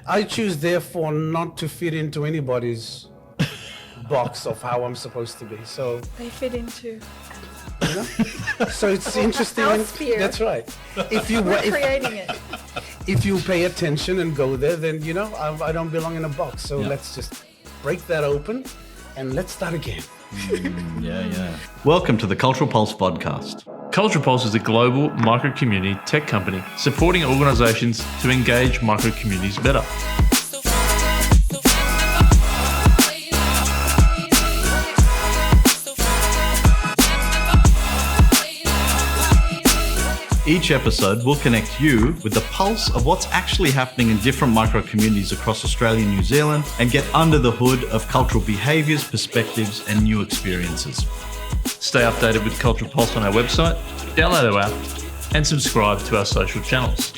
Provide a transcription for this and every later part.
I choose, therefore, not to fit into anybody's box of how I'm supposed to be. So They fit into you know? So it's interesting. our sphere. That's right. We're creating it. If you pay attention and go there, then I don't belong in a box. So let's just break that open and let's start again. Yeah. Welcome to the Cultural Pulse Vodcast. Cultural Pulse is a global micro-community tech company supporting organisations to engage micro-communities better. Each episode will connect you with the pulse of what's actually happening in different micro-communities across Australia and New Zealand and get under the hood of cultural behaviours, perspectives and new experiences. Stay updated with Cultural Pulse on our website, download our app and subscribe to our social channels.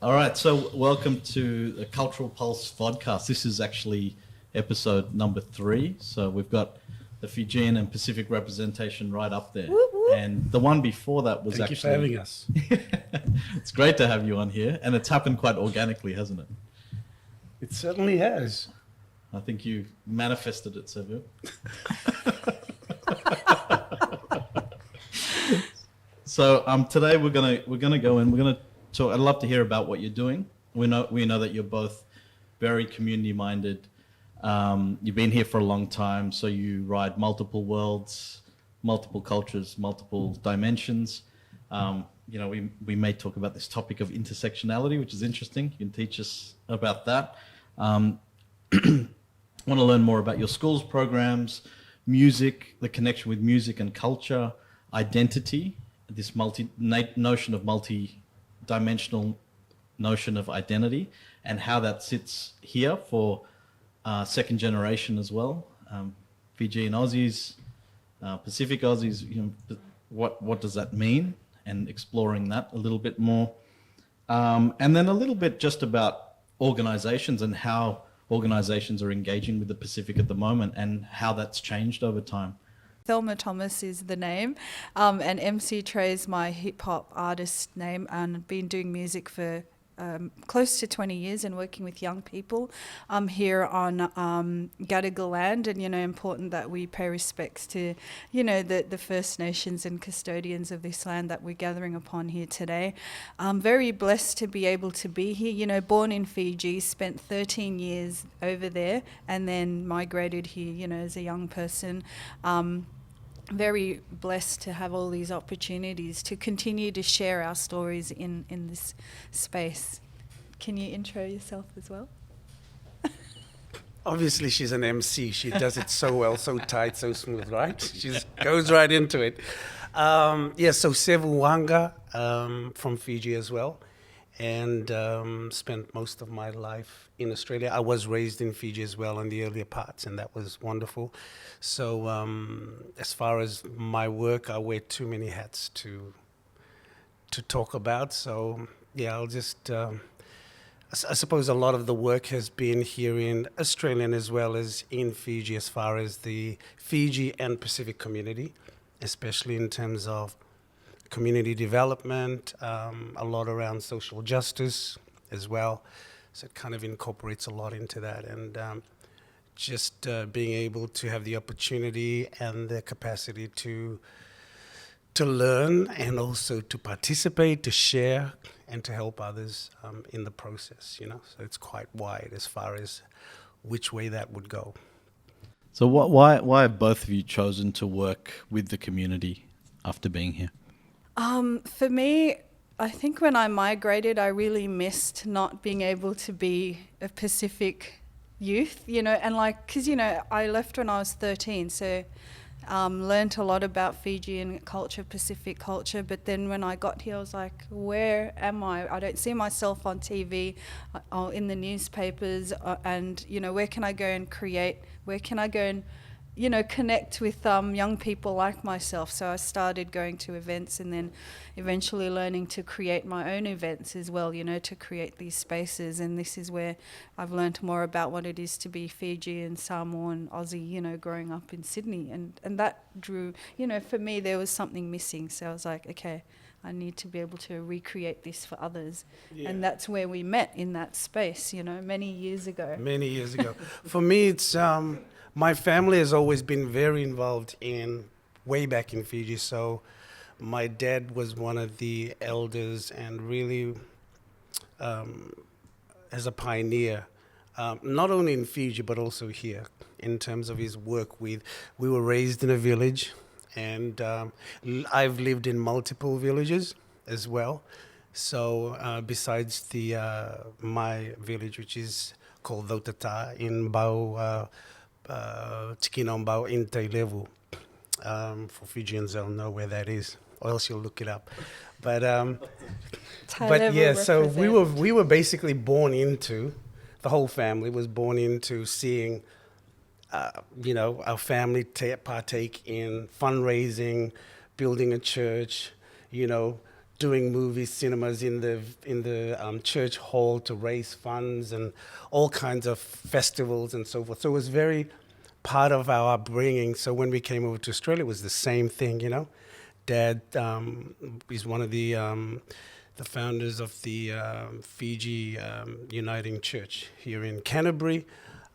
All right, so welcome to the Cultural Pulse Vodcast. This is actually episode number 3. So we've got the Fijian and Pacific representation right up there. Whoop, whoop. And the one before that was Thank actually... you for having us. It's great to have you on here. And it's happened quite organically, hasn't it? It certainly has. I think you manifested it, Sevu. So today we're gonna go in. We're gonna talk. I'd love to hear about what you're doing. We know that you're both very community minded. You've been here for a long time, so you ride multiple worlds, multiple cultures, multiple dimensions. We may talk about this topic of intersectionality, which is interesting. You can teach us about that. Want to learn more about your schools programs, music, the connection with music and culture, identity, this notion of multi-dimensional notion of identity, and how that sits here for second generation as well, Fijian Aussies, Pacific Aussies. What does that mean? And exploring that a little bit more, and then a little bit just about organisations and how organisations are engaging with the Pacific at the moment and how that's changed over time. Thelma Thomas is the name, and MC Trey is my hip-hop artist name, and I've been doing music for close to 20 years and working with young people here on Gadigal land, and important that we pay respects to the First Nations and custodians of this land that we're gathering upon here today. I'm very blessed to be able to be here, born in Fiji, spent 13 years over there and then migrated here as a young person. Very blessed to have all these opportunities to continue to share our stories in this space. Can you intro yourself as well? Obviously, she's an MC. She does it so well, so tight, so smooth, right? She just goes right into it. So Sevu Waqa from Fiji as well, and spent most of my life in Australia. I was raised in Fiji as well in the earlier parts, and that was wonderful. So as far as my work, I wear too many hats to talk about. So I'll just... I suppose a lot of the work has been here in Australia as well as in Fiji, as far as the Fiji and Pacific community, especially in terms of community development, a lot around social justice as well. So it kind of incorporates a lot into that, and just being able to have the opportunity and the capacity to learn and also to participate, to share, and to help others in the process, So it's quite wide as far as which way that would go. So why have both of you chosen to work with the community after being here? For me, I think when I migrated, I really missed not being able to be a Pacific youth, because I left when I was 13, so learned a lot about Fijian culture, Pacific culture, but then when I got here, I was like, where am I? I don't see myself on TV or in the newspapers, and where can I go and create? Where can I go and you know, connect with young people like myself. So I started going to events and then eventually learning to create my own events as well, you know, to create these spaces. And this is where I've learned more about what it is to be Fijian, Samoan, Aussie, you know, growing up in Sydney. And that drew, you know, for me, there was something missing. So I was like, okay, I need to be able to recreate this for others. Yeah. And that's where we met, in that space, you know, many years ago. Many years ago. For me, it's my family has always been very involved in way back in Fiji. So my dad was one of the elders and really as a pioneer, not only in Fiji but also here in terms of his work with. We were raised in a village, and I've lived in multiple villages as well. So besides the my village, which is called Votata in Bau, Bau in Levu. For Fijians, they'll know where that is, or else you'll look it up. But yeah, so we were basically born into, the whole family was born into seeing, you know, our family partake in fundraising, building a church, you know, doing movies, cinemas in the church hall to raise funds, and all kinds of festivals and so forth. So it was very part of our upbringing. So when we came over to Australia, it was the same thing, you know. Dad is one of the founders of the Fiji Uniting Church here in Canterbury,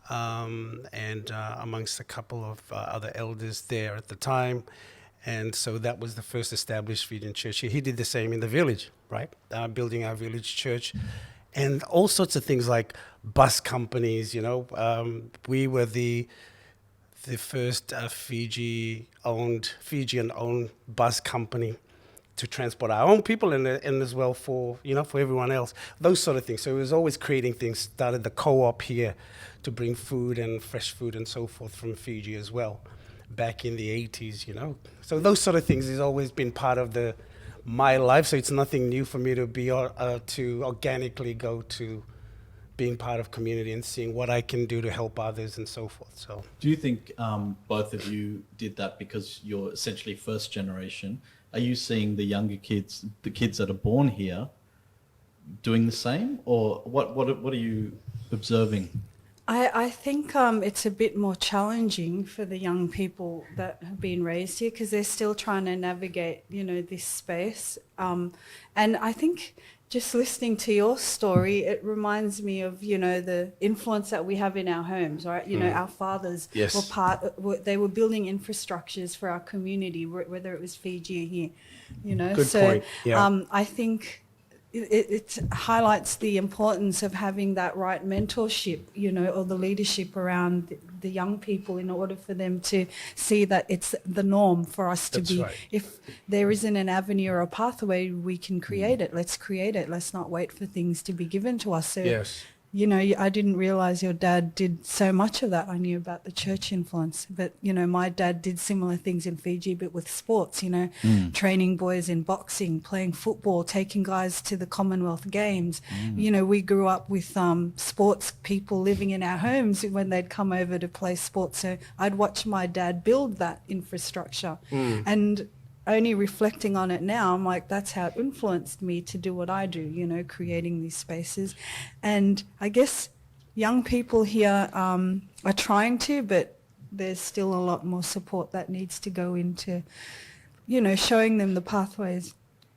and amongst a couple of other elders there at the time. And so that was the first established Fijian church here. He did the same in the village, right? Building our village church. And all sorts of things like bus companies, you know. We were the first Fijian-owned bus company to transport our own people and as well for, you know, for everyone else. Those sort of things. So it was always creating things. Started the co-op here to bring food and fresh food and so forth from Fiji as well, back in the 80s, you know. So those sort of things has always been part of my life. So it's nothing new for me to be to organically go to being part of community and seeing what I can do to help others and so forth. So, do you think both of you did that because you're essentially first generation? Are you seeing the younger kids, the kids that are born here, doing the same, or what are you observing? I think it's a bit more challenging for the young people that have been raised here, because they're still trying to navigate, you know, this space. And I think just listening to your story, it reminds me of, you know, the influence that we have in our homes, right? You know, our fathers they were building infrastructures for our community, whether it was Fiji or here, you know. Good point. Yeah. I think it highlights the importance of having that right mentorship, you know, or the leadership around the young people, in order for them to see that it's the norm for us to be. Right. If there isn't an avenue or a pathway, we can create it. Let's create it. Let's not wait for things to be given to us. So, yes. You know, I didn't realize your dad did so much of that. I knew about the church influence, but, you know, my dad did similar things in Fiji, but with sports, you know, training boys in boxing, playing football, taking guys to the Commonwealth Games. You know, we grew up with sports people living in our homes when they'd come over to play sports. So I'd watch my dad build that infrastructure. And only reflecting on it now, I'm like, that's how it influenced me to do what I do, you know, creating these spaces. And I guess young people here are trying to, but there's still a lot more support that needs to go into, you know, showing them the pathways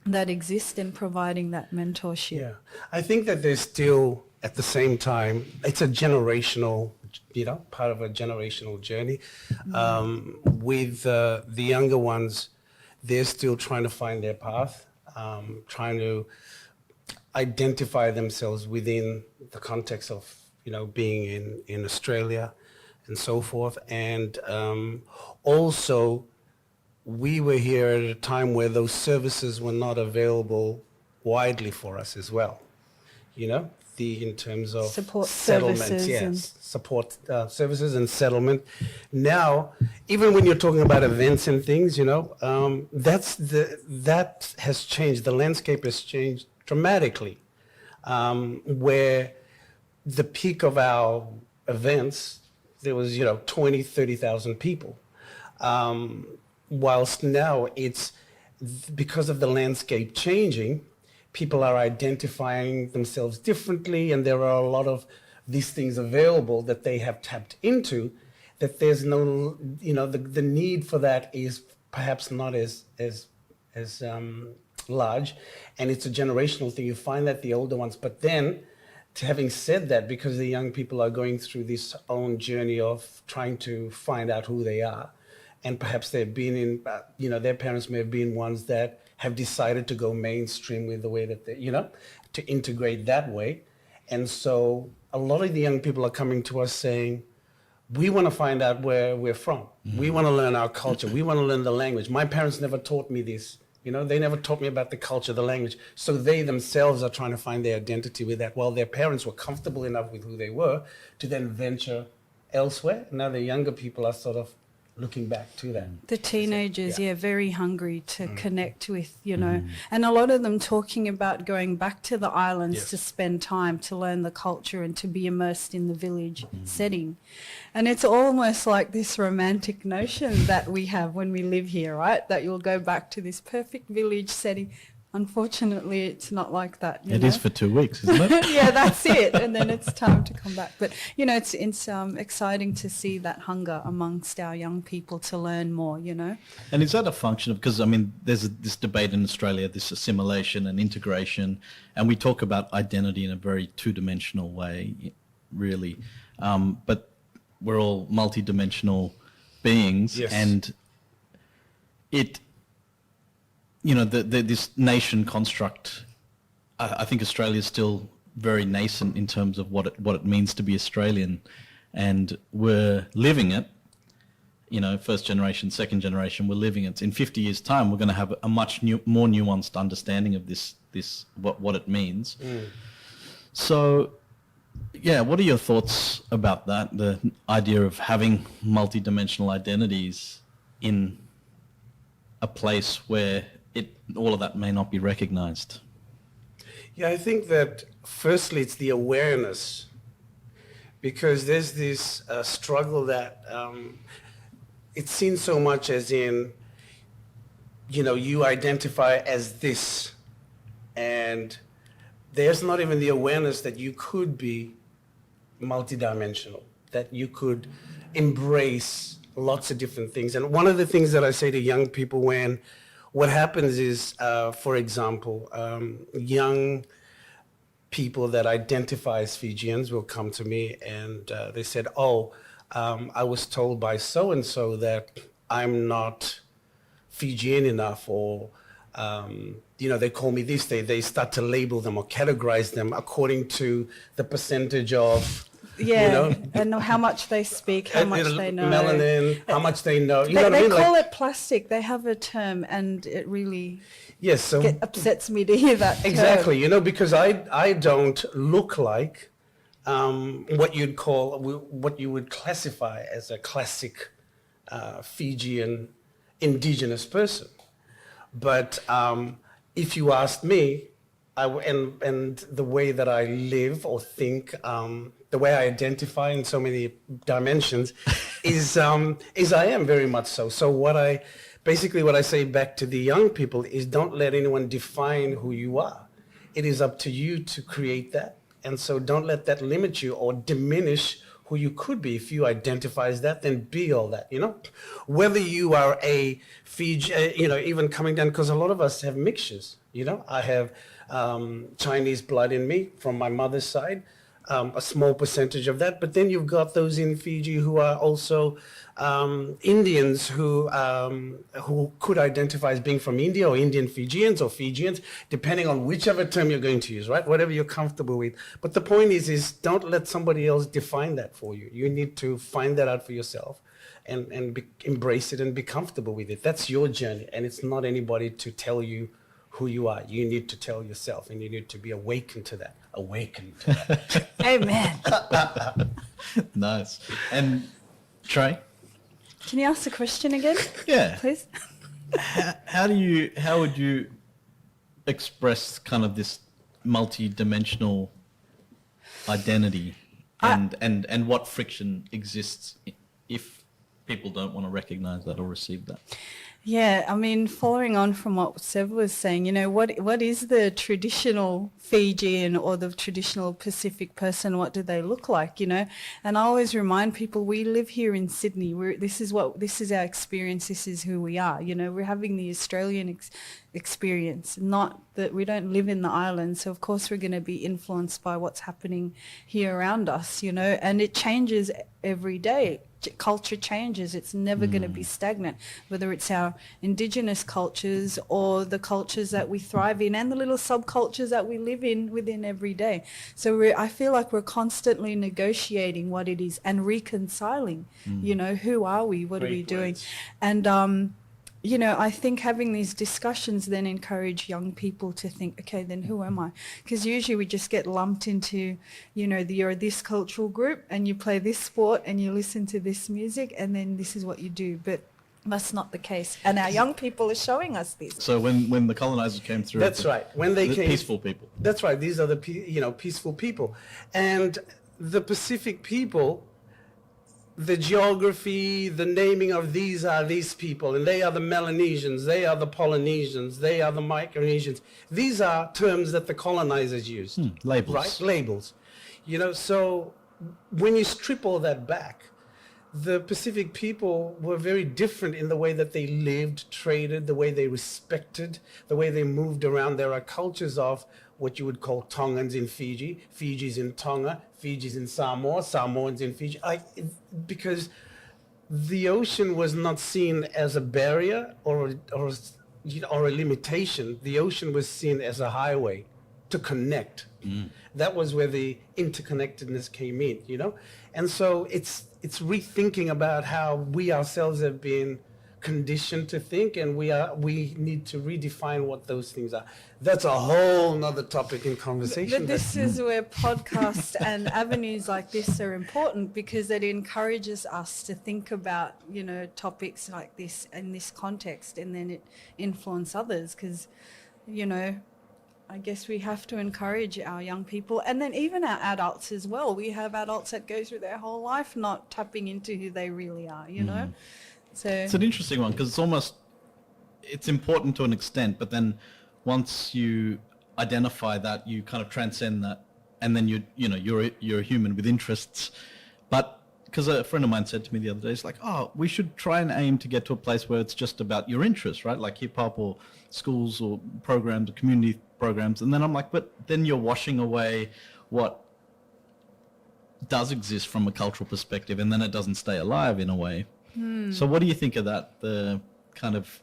that exist and providing that mentorship. Yeah, I think that there's still, at the same time, it's a generational, you know, part of a generational journey. With the younger ones, they're still trying to find their path, trying to identify themselves within the context of, you know, being in Australia and so forth. And also, we were here at a time where those services were not available widely for us as well, you know, in terms of support settlements, services, support services and settlement. Now, even when you're talking about events and things, you know, that has changed. The landscape has changed dramatically, where the peak of our events there was, 20, 30,000 people. Whilst now it's because of the landscape changing, people are identifying themselves differently, and there are a lot of these things available that they have tapped into, that there's no, the need for that is perhaps not as large, and it's a generational thing. You find that the older ones, but then, having said that, because the young people are going through this own journey of trying to find out who they are, and perhaps they've been in, their parents may have been ones that have decided to go mainstream with the way that they, to integrate that way. And so a lot of the young people are coming to us saying, we want to find out where we're from. We want to learn our culture. We want to learn the language. My parents never taught me this. They never taught me about the culture, the language. So they themselves are trying to find their identity with that, while their parents were comfortable enough with who they were to then venture elsewhere. Now the younger people are sort of looking back to that. The teenagers, very hungry to connect with, and a lot of them talking about going back to the islands to spend time, to learn the culture and to be immersed in the village setting. And it's almost like this romantic notion that we have when we live here, right? That you'll go back to this perfect village setting. Unfortunately, it's not like that. It is for 2 weeks, isn't it? Yeah, that's it. And then it's time to come back. But, it's exciting to see that hunger amongst our young people to learn more, And is that a function of, because, there's this debate in Australia, this assimilation and integration, and we talk about identity in a very two-dimensional way, really. But we're all multidimensional beings, and this nation construct, I think Australia is still very nascent in terms of what it means to be Australian, and we're living it. First generation, second generation, we're living it. In 50 years' time, we're going to have a much more nuanced understanding of this what it means. So, what are your thoughts about that? The idea of having multidimensional identities in a place where all of that may not be recognized? Yeah, I think that firstly it's the awareness, because there's this struggle that it's seen so much as in, you identify as this, and there's not even the awareness that you could be multidimensional, that you could embrace lots of different things. And one of the things that I say to young people what happens is, for example, young people that identify as Fijians will come to me and they said, I was told by so-and-so that I'm not Fijian enough, or, they call me this. They start to label them or categorize them according to the percentage of, and how much they speak, how much they know. Melanin, how much they know. They call it plastic. They have a term, and it really upsets me to hear that term. Exactly, because I don't look like what you would classify as a classic Fijian indigenous person. But if you asked me, and the way that I live or think, the way I identify in so many dimensions is I am very much so. So what I say back to the young people is, don't let anyone define who you are. It is up to you to create that. And so don't let that limit you or diminish who you could be. If you identify as that, then be all that, Whether you are a Fiji, even coming down, because a lot of us have mixtures, I have Chinese blood in me from my mother's side, a small percentage of that. But then you've got those in Fiji who are also Indians who could identify as being from India, or Indian Fijians, or Fijians, depending on whichever term you're going to use, right? Whatever you're comfortable with. But the point is don't let somebody else define that for you. You need to find that out for yourself and embrace it and be comfortable with it. That's your journey, and it's not anybody to tell you who you are. You need to tell yourself, and you need to be awakened to that. Amen. Nice. And Trey? Can you ask the question again? Yeah. Please? How would you express kind of this multi-dimensional identity and what friction exists if people don't want to recognize that or receive that? Yeah, I mean, following on from what Sevu was saying, you know, what is the traditional Fijian or the traditional Pacific person? What do they look like, you know? And I always remind people, we live here in Sydney. This is our experience. This is who we are. You know, we're having the Australian experience, not that we don't live in the island. So of course we're going to be influenced by what's happening here around us, you know, and it changes every day. Culture changes. It's never going to be stagnant, whether it's our indigenous cultures or the cultures that we thrive in and the little subcultures that we live in within every day. So I feel like we're constantly negotiating what it is and reconciling, you know, who are we? What are we doing? And, you know, I think having these discussions then encourage young people to think, okay, then who am I? Because usually we just get lumped into, you know, you're this cultural group and you play this sport and you listen to this music and then this is what you do. But that's not the case. And our young people are showing us this. So when the colonizers came through... That's right. When they came... Peaceful people. That's right. These are the, peaceful people. And the Pacific people... The geography, the naming of these are these people, and they are the Melanesians, they are the Polynesians, they are the Micronesians. These are terms that the colonizers used. Labels. Right? Labels. You know, so when you strip all that back, the Pacific people were very different in the way that they lived, traded, the way they respected, the way they moved around. There are cultures of what you would call Tongans in Fiji, Fiji's in Tonga, Fiji's in Samoa, Samoans in Fiji, because the ocean was not seen as a barrier or a limitation. The ocean was seen as a highway to connect. That was where the interconnectedness came in, you know? And so it's rethinking about how we ourselves have been conditioned to think, and we need to redefine what those things are. That's a whole nother topic in conversation. But this is where podcasts and avenues like this are important, because it encourages us to think about, you know, topics like this in this context, and then it influence others, because, you know, I guess we have to encourage our young people, and then even our adults as well. We have adults that go through their whole life not tapping into who they really are, you know? So it's an interesting one, because it's important to an extent, but then once you identify that, you kind of transcend that, and then you're a human with interests. But because a friend of mine said to me the other day, it's like, oh, we should try and aim to get to a place where it's just about your interests, right? Like hip hop or schools or programs or community programs. And then I'm like, but then you're washing away what does exist from a cultural perspective, and then it doesn't stay alive in a way. So what do you think of that? The kind of,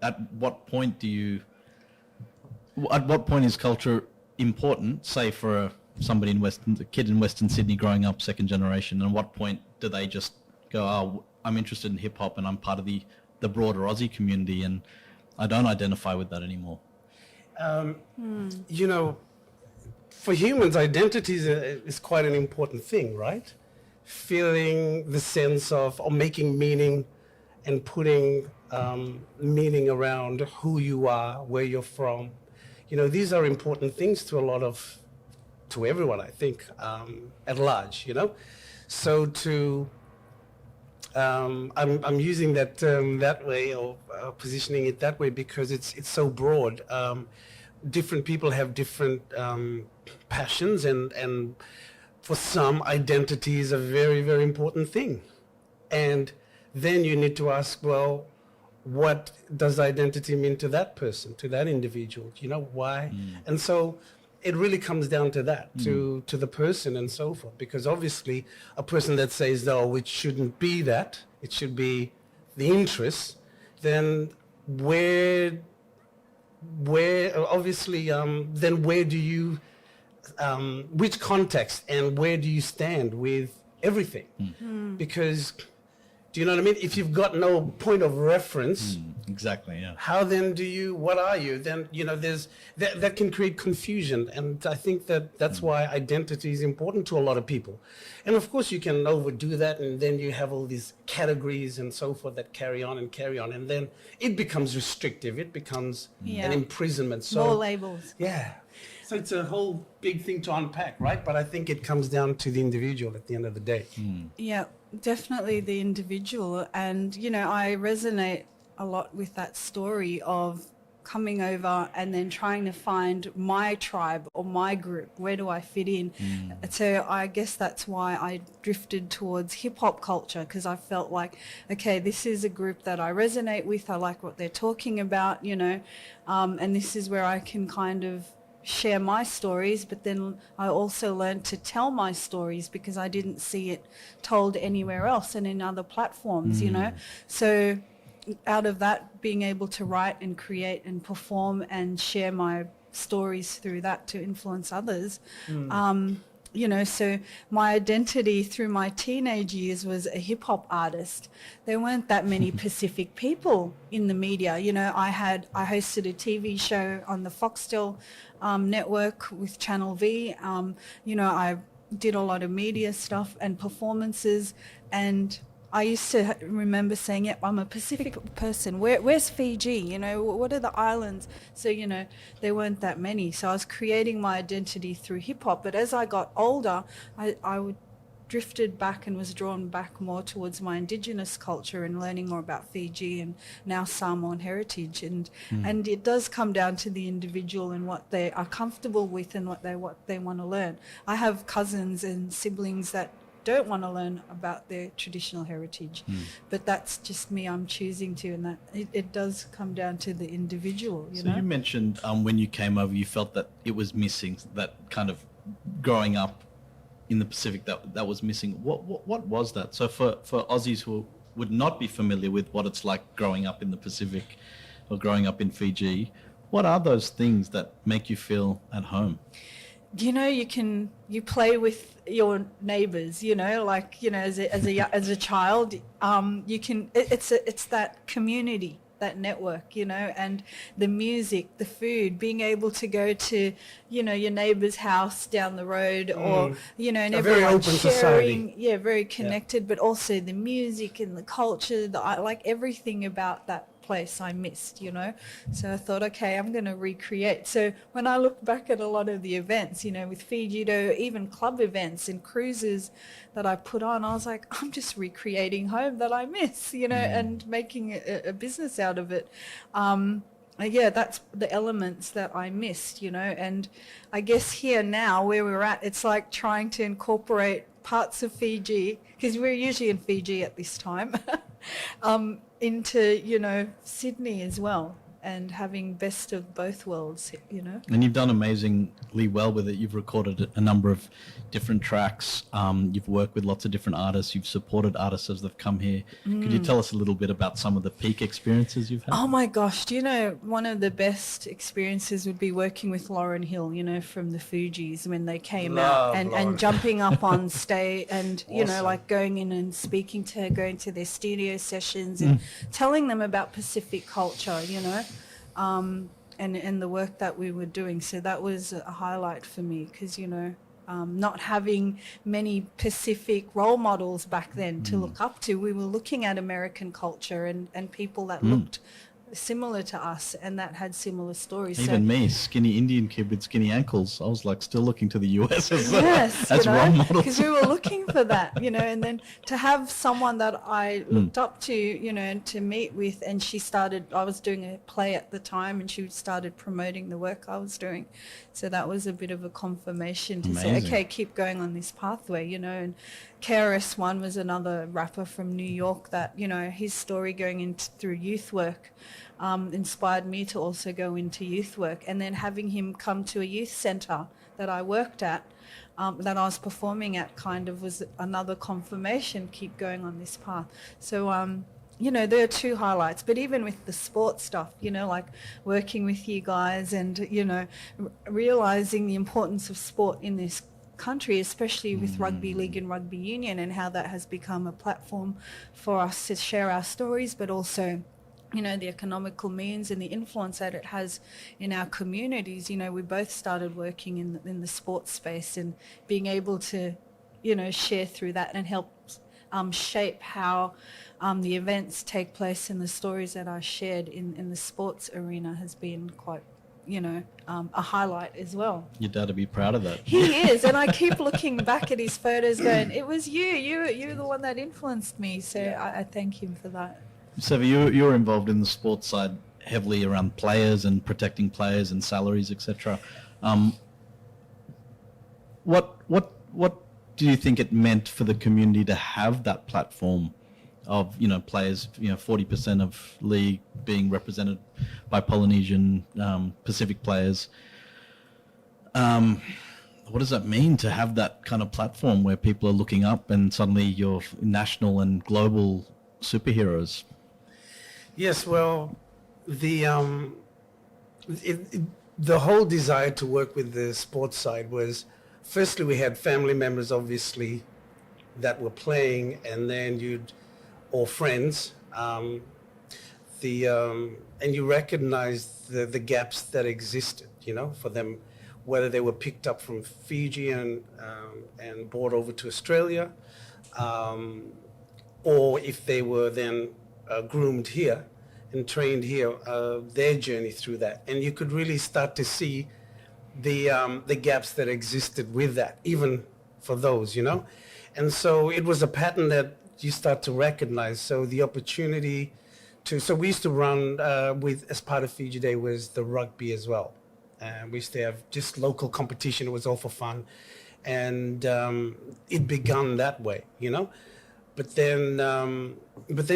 at what point is culture important, say for somebody a kid in Western Sydney growing up second generation, and at what point do they just go, oh, I'm interested in hip hop and I'm part of the broader Aussie community and I don't identify with that anymore? You know, for humans, identities is quite an important thing, right? Feeling the sense of, or making meaning and putting meaning around who you are, where you're from. You know, these are important things to everyone, I think, at large, you know? So I'm using that term that way, or positioning it that way, because it's so broad. Different people have different passions, and for some, identity is a very, very important thing. And then you need to ask, well, what does identity mean to that person, to that individual? You know, why? And so it really comes down to that, to the person and so forth. Because obviously, a person that says, no, it shouldn't be that, it should be the interest, then where obviously, then where do you, which context and where do you stand with everything? Because Do you know what I mean? If you've got no point of reference, Exactly, yeah. how then do you, what are you? Then, you know, there's, that can create confusion. And I think that's why identity is important to a lot of people. And of course you can overdo that, and then you have all these categories and so forth that carry on. And then it becomes restrictive. It becomes an imprisonment. So, More labels. yeah. So it's a whole big thing to unpack, right? But I think it comes down to the individual at the end of the day. Yeah, definitely the individual. And, you know, I resonate a lot with that story of coming over and then trying to find my tribe or my group. Where do I fit in? So I guess that's why I drifted towards hip hop culture, because I felt like, okay, this is a group that I resonate with. I like what they're talking about, you know, and this is where I can kind of share my stories, but then I also learned to tell my stories because I didn't see it told anywhere else and in other platforms, you know. So out of that, being able to write and create and perform and share my stories through that to influence others, you know, so my identity through my teenage years was a hip hop artist. There weren't that many Pacific people in the media. You know, I hosted a TV show on the Foxtel network with Channel V. You know, I did a lot of media stuff and performances, and I used to remember saying, yep, I'm a Pacific person. Where's Fiji? You know, what are the islands? So, you know, there weren't that many. So I was creating my identity through hip hop. But as I got older, I drifted back and was drawn back more towards my indigenous culture and learning more about Fiji and now Samoan heritage. And it does come down to the individual and what they are comfortable with and what they want to learn. I have cousins and siblings that don't want to learn about their traditional heritage, but that's just me. I'm choosing to, and that it does come down to the individual. You know? You mentioned when you came over, you felt that it was missing, that kind of growing up in the Pacific that was missing. What was that? So for Aussies who would not be familiar with what it's like growing up in the Pacific or growing up in Fiji, what are those things that make you feel at home? You know, you play with your neighbors, you know, like, you know, as a child, you can, it's that community, that network, you know, and the music, the food, being able to go to, you know, your neighbor's house down the road, or, you know, and everyone very open sharing, society. very connected, but also the music and the culture, like everything about that place I missed, you know. So I thought, okay, I'm going to recreate. So when I look back at a lot of the events, you know, with Fiji, even club events and cruises that I put on, I was like, I'm just recreating home that I miss, you know, and making a business out of it. That's the elements that I missed, you know. And I guess here now where we're at, it's like trying to incorporate parts of Fiji, because we're usually in Fiji at this time, into, you know, Sydney as well, and having best of both worlds, you know. And you've done amazingly well with it. You've recorded a number of different tracks. You've worked with lots of different artists. You've supported artists as they've come here. Could you tell us a little bit about some of the peak experiences you've had? Oh my gosh, do you know, one of the best experiences would be working with Lauryn Hill, you know, from the Fugees when they came out, and jumping up on stage and, you know, like going in and speaking to her, going to their studio sessions and telling them about Pacific culture, you know. And the work that we were doing. So that was a highlight for me, because, you know, not having many Pacific role models back then to look up to, we were looking at American culture and people that looked similar to us and that had similar stories. Even me, skinny Indian kid with skinny ankles, I was like still looking to the US as role models. Because we were looking for that, you know, and then to have someone that I looked up to, you know, and to meet with, and I was doing a play at the time, and she started promoting the work I was doing. So that was a bit of a confirmation to say, okay, keep going on this pathway, you know. And KRS-One was another rapper from New York that, you know, his story going through youth work inspired me to also go into youth work. And then having him come to a youth centre that I worked at, that I was performing at, kind of was another confirmation, keep going on this path. So, you know, there are two highlights. But even with the sports stuff, you know, like working with you guys and, you know, realising the importance of sport in this country, especially with rugby league and rugby union, and how that has become a platform for us to share our stories, but also, you know, the economical means and the influence that it has in our communities. You know, we both started working in the sports space, and being able to, you know, share through that and help shape how the events take place and the stories that are shared in the sports arena has been quite, you know, a highlight as well. Your dad would be proud of that. He is, and I keep looking back at his photos going, it was you're the one that influenced me, so I thank him for that. Sevu, you're involved in the sports side heavily around players and protecting players and salaries, etc. What do you think it meant for the community to have that platform of, you know, players, you know, 40% of league being represented by Polynesian Pacific players? What does that mean to have that kind of platform where people are looking up and suddenly you're national and global superheroes? Yes, well, the whole desire to work with the sports side was, firstly, we had family members, obviously, that were playing, and then or friends, and you recognized the gaps that existed, you know, for them, whether they were picked up from Fiji and brought over to Australia, or if they were then groomed here and trained here, their journey through that. And you could really start to see the gaps that existed with that, even for those, you know. And so it was a pattern that you start to recognize. So the opportunity so we used to run as part of Fiji Day was the rugby as well. We used to have just local competition. It was all for fun. And it began that way, you know. But then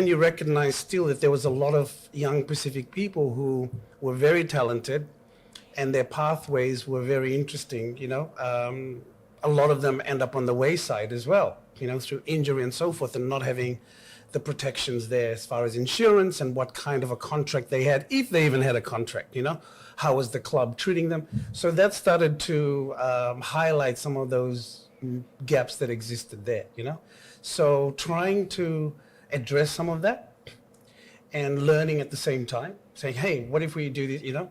you recognize still that there was a lot of young Pacific people who were very talented, and their pathways were very interesting, you know. A lot of them end up on the wayside as well, you know, through injury and so forth, and not having the protections there as far as insurance and what kind of a contract they had, if they even had a contract, you know. How was the club treating them? So that started to highlight some of those gaps that existed there, you know. So trying to address some of that and learning at the same time, saying, hey, what if we do this, you know?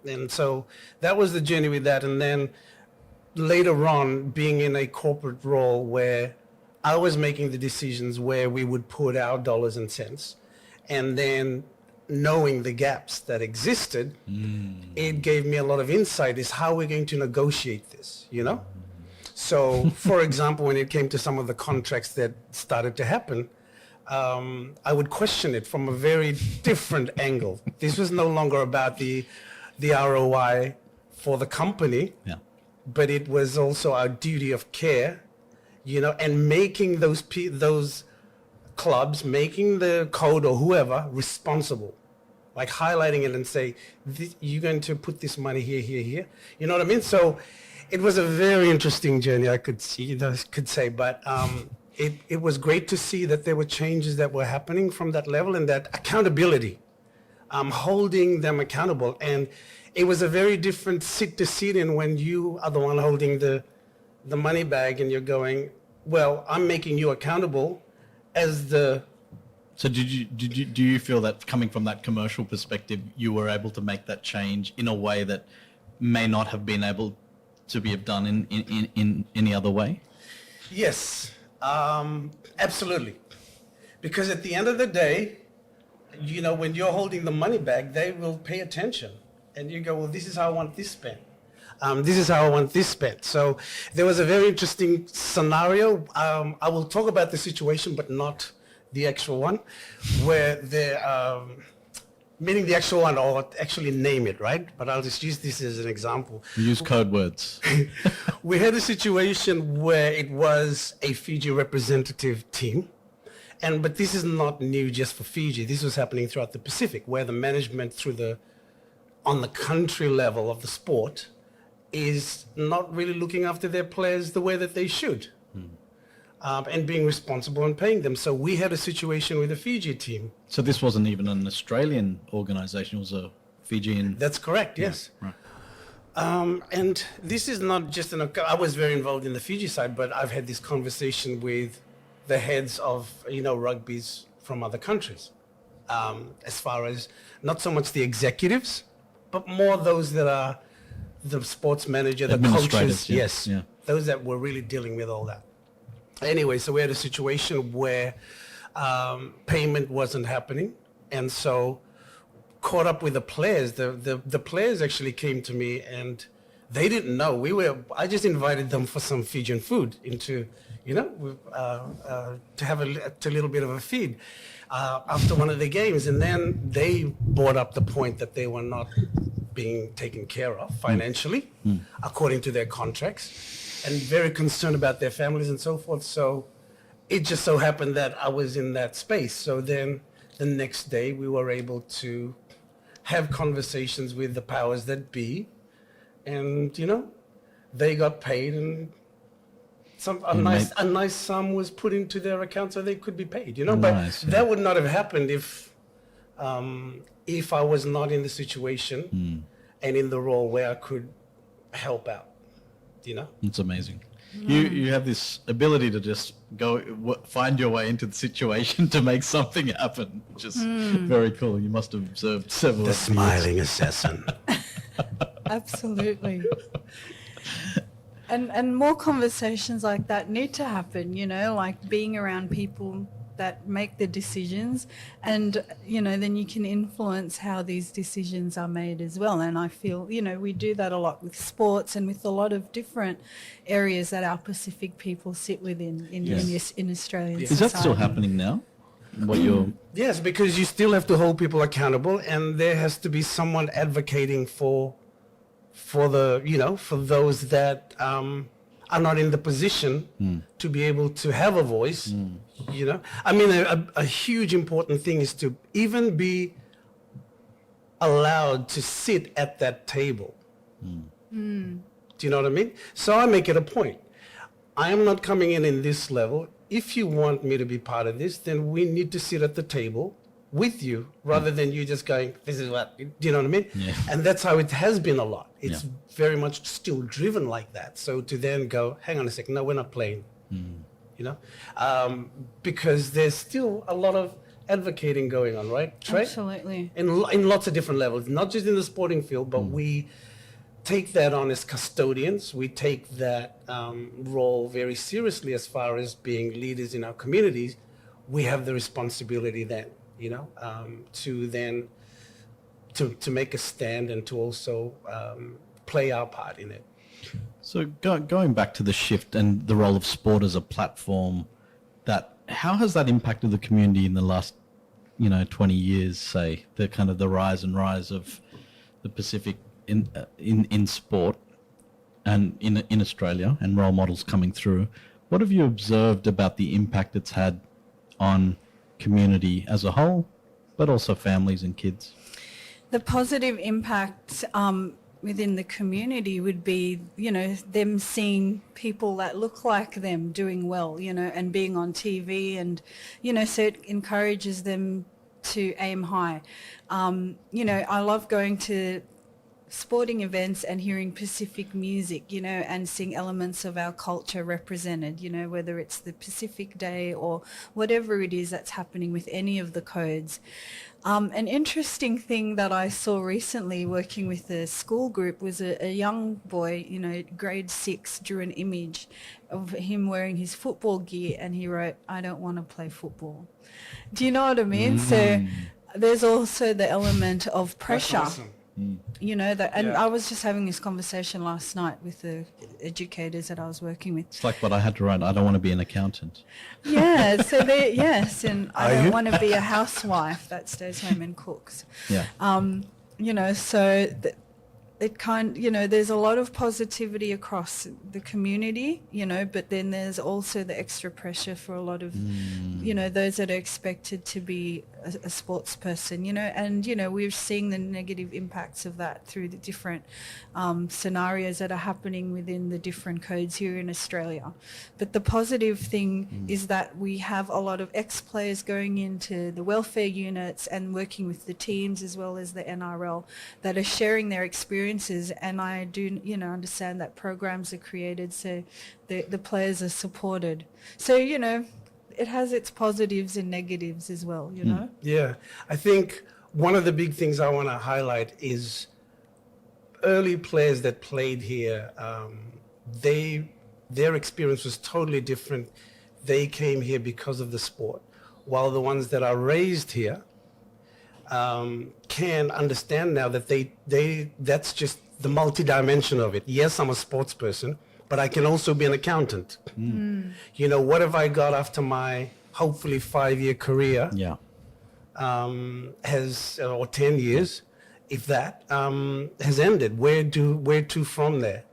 And so that was the journey with that. And then later on, being in a corporate role where I was making the decisions where we would put our dollars and cents, and then knowing the gaps that existed, it gave me a lot of insight is how we're going to negotiate this, you know? So, for example, when it came to some of the contracts that started to happen, I would question it from a very different angle. This was no longer about the ROI for the company, but it was also our duty of care, you know, and making those clubs, making the code or whoever responsible, like highlighting it and say, you're going to put this money here, here, here. You know what I mean? So it was a very interesting journey, I could say, but it was great to see that there were changes that were happening from that level, and that accountability, holding them accountable. And it was a very different seat to sit in when you are the one holding the money bag and you're going, well, I'm making you accountable as the... So do you feel that coming from that commercial perspective, you were able to make that change in a way that may not have been able to be done in any other way? Yes, absolutely. Because at the end of the day, you know, when you're holding the money bag, they will pay attention. And you go, well, this is how I want this spent. This is how I want this spent. So there was a very interesting scenario. I will talk about the situation, but not the actual one, where they're, meaning the actual one, or actually name it, right? But I'll just use this as an example. Use code words. We had a situation where it was a Fiji representative team. But this is not new just for Fiji. This was happening throughout the Pacific, where the management on the country level of the sport is not really looking after their players the way that they should. And being responsible and paying them. So we had a situation with the Fiji team. So this wasn't even an Australian organization, it was a Fijian... That's correct, yes. Right. And this is not just I was very involved in the Fiji side, but I've had this conversation with the heads of, rugbies from other countries. As far as not so much the executives, but more those that are the sports manager, the coaches. Yeah. Yes. Yeah. Those that were really dealing with all that. Anyway, so we had a situation where payment wasn't happening. And so caught up with the players. The players actually came to me and they didn't know. I just invited them for some Fijian food to have a little bit of a feed after one of the games. And then they brought up the point that they were not being taken care of financially, according to their contracts, and very concerned about their families and so forth. So it just so happened that I was in that space. So then the next day we were able to have conversations with the powers that be, and they got paid, and a nice sum was put into their account so they could be paid. But Nice, yeah. that would not have happened if I was not in the situation and in the role where I could help out. It's amazing. You have this ability to just find your way into the situation to make something happen, which is very cool. You must have observed several. The smiling assassin. Absolutely. And more conversations like that need to happen, like being around people that make the decisions, and then you can influence how these decisions are made as well. And I feel we do that a lot with sports and with a lot of different areas that our Pacific people sit within in Australian society. Is that still happening now? Yes, because you still have to hold people accountable, and there has to be someone advocating for those that are not in the position to be able to have a voice. I mean, a huge important thing is to even be allowed to sit at that table. Do you know what I mean? So I make it a point. I am not coming in this level. If you want me to be part of this, then we need to sit at the table with you rather than you just going, this is what, do you know what I mean? Yeah. And that's how it has been a lot. It's very much still driven like that. So to then go, hang on a second, no, we're not playing, because there's still a lot of advocating going on, right, Trey? Absolutely. In lots of different levels, not just in the sporting field, but we take that on as custodians. We take that role very seriously as far as being leaders in our communities. We have the responsibility then, to make a stand and to also play our part in it. So going back to the shift and the role of sport as a platform, how has that impacted the community in the last 20 years, say, the rise of the Pacific in sport and in Australia, and role models coming through? What have you observed about the impact it's had on community as a whole, but also families and kids? The positive impact within the community would be, them seeing people that look like them doing well, and being on TV, and, so it encourages them to aim high. I love going to sporting events and hearing Pacific music, and seeing elements of our culture represented, whether it's the Pacific Day or whatever it is that's happening with any of the codes. An interesting thing that I saw recently working with a school group was a young boy, grade 6, drew an image of him wearing his football gear, and he wrote, "I don't want to play football." Do you know what I mean? So there's also the element of pressure. That's awesome. I was just having this conversation last night with the educators that I was working with. It's like what I had to write. I don't want to be an accountant. Yeah, so and I don't want to be a housewife that stays home and cooks. Yeah. So there's a lot of positivity across the community, but then there's also the extra pressure for a lot of, those that are expected to be a sports person, you know, and, you know, we're seeing the negative impacts of that through the different scenarios that are happening within the different codes here in Australia. But the positive thing is that we have a lot of ex-players going into the welfare units and working with the teams as well as the NRL that are sharing their experiences. And I do, you know, understand that programs are created so the players are supported. So, you know, it has its positives and negatives as well, you know? Yeah. I think one of the big things I want to highlight is early players that played here, their experience was totally different. They came here because of the sport, while the ones that are raised here can understand now that that's just the multidimension of it. Yes, I'm a sports person, but I can also be an accountant. You know, what have I got after my hopefully 5-year career? Yeah. Or 10 years, if that, has ended. Where to from there?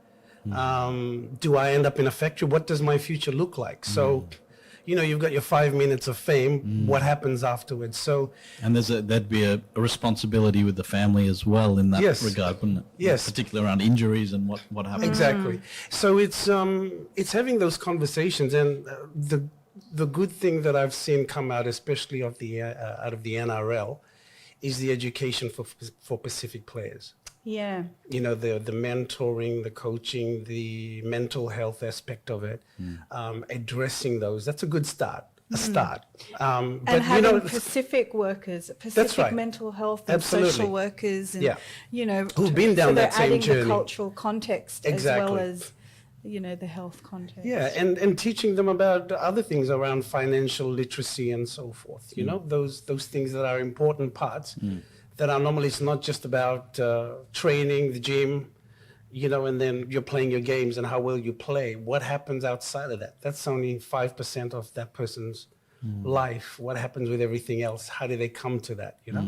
Do I end up in a factory? What does my future look like? So, you know, you've got your 5 minutes of fame. What happens afterwards? So, and that'd be a responsibility with the family as well in that regard, wouldn't it? Yes. Particularly around injuries and what happens. Exactly. So it's having those conversations, and the good thing that I've seen come out, especially out of the NRL, is the education for Pacific players. Yeah. You know, the mentoring, the coaching, the mental health aspect of it, addressing those. That's a good start. But And you having know, Pacific workers, Pacific right. mental health and Absolutely. social workers, and you know, who've been down so that they're same adding journey. the cultural context Exactly. as well as, you know, the health context. Yeah, and teaching them about other things around financial literacy and so forth. You know, those things that are important parts that are normally, it's not just about training, the gym, you know, and then you're playing your games and how well you play. What happens outside of that? That's only 5% of that person's life. What happens with everything else? How do they come to that, you know?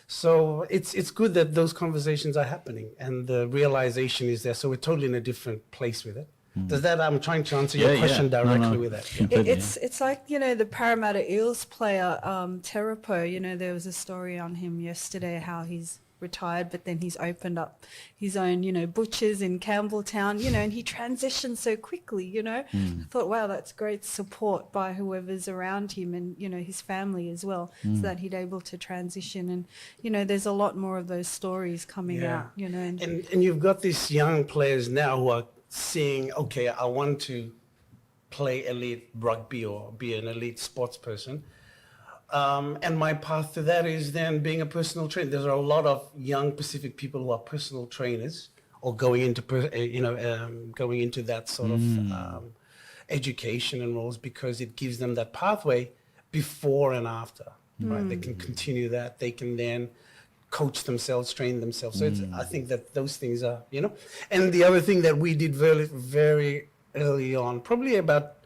So it's good that those conversations are happening and the realization is there. So we're totally in a different place with it. Does that, I'm trying to answer your question directly with that. Completely. It's like, you know, the Parramatta Eels player, Terapo, you know, there was a story on him yesterday, how he's retired, but then he's opened up his own, you know, butchers in Campbelltown, you know, and he transitioned so quickly, you know. I thought, wow, that's great support by whoever's around him and, you know, his family as well, so that he'd able to transition. And, you know, there's a lot more of those stories coming out, you know. And you've got these young players now who are seeing, okay, I want to play elite rugby or be an elite sports person. And my path to that is then being a personal trainer. There's a lot of young Pacific people who are personal trainers or going into, going into that sort of education and roles because it gives them that pathway before and after. Right? They can continue that. They can then coach themselves, train themselves. So I think that those things are, you know. And the other thing that we did very, very early on, probably about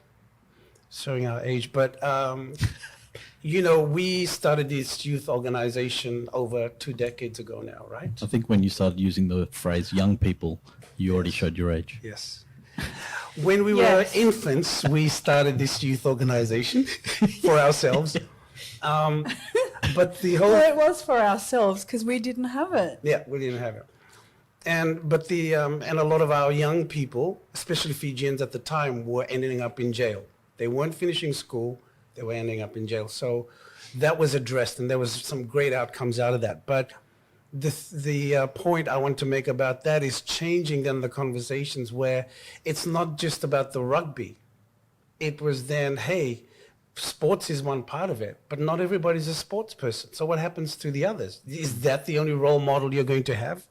showing our age, but you know, we started this youth organization over 2 decades ago now, right? I think when you started using the phrase young people, you already showed your age. Yes. When we were infants, we started this youth organization for ourselves. But the whole... Well, it was for ourselves because we didn't have it. Yeah, we didn't have it. And a lot of our young people, especially Fijians at the time, were ending up in jail. They weren't finishing school. They were ending up in jail. So that was addressed, and there was some great outcomes out of that. But the point I want to make about that is changing then the conversations where it's not just about the rugby. It was then, hey, sports is one part of it, but not everybody's a sports person. So what happens to the others? Is that the only role model you're going to have?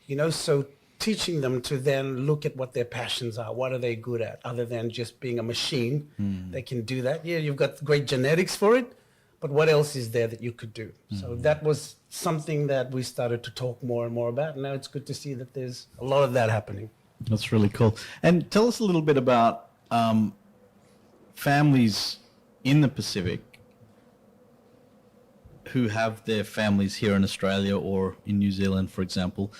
You know, so teaching them to then look at what their passions are. What are they good at other than just being a machine? They can do that. Yeah, you've got great genetics for it, but what else is there that you could do? So that was something that we started to talk more and more about. And now it's good to see that there's a lot of that happening. That's really cool. And tell us a little bit about families in the Pacific who have their families here in Australia or in New Zealand, for example.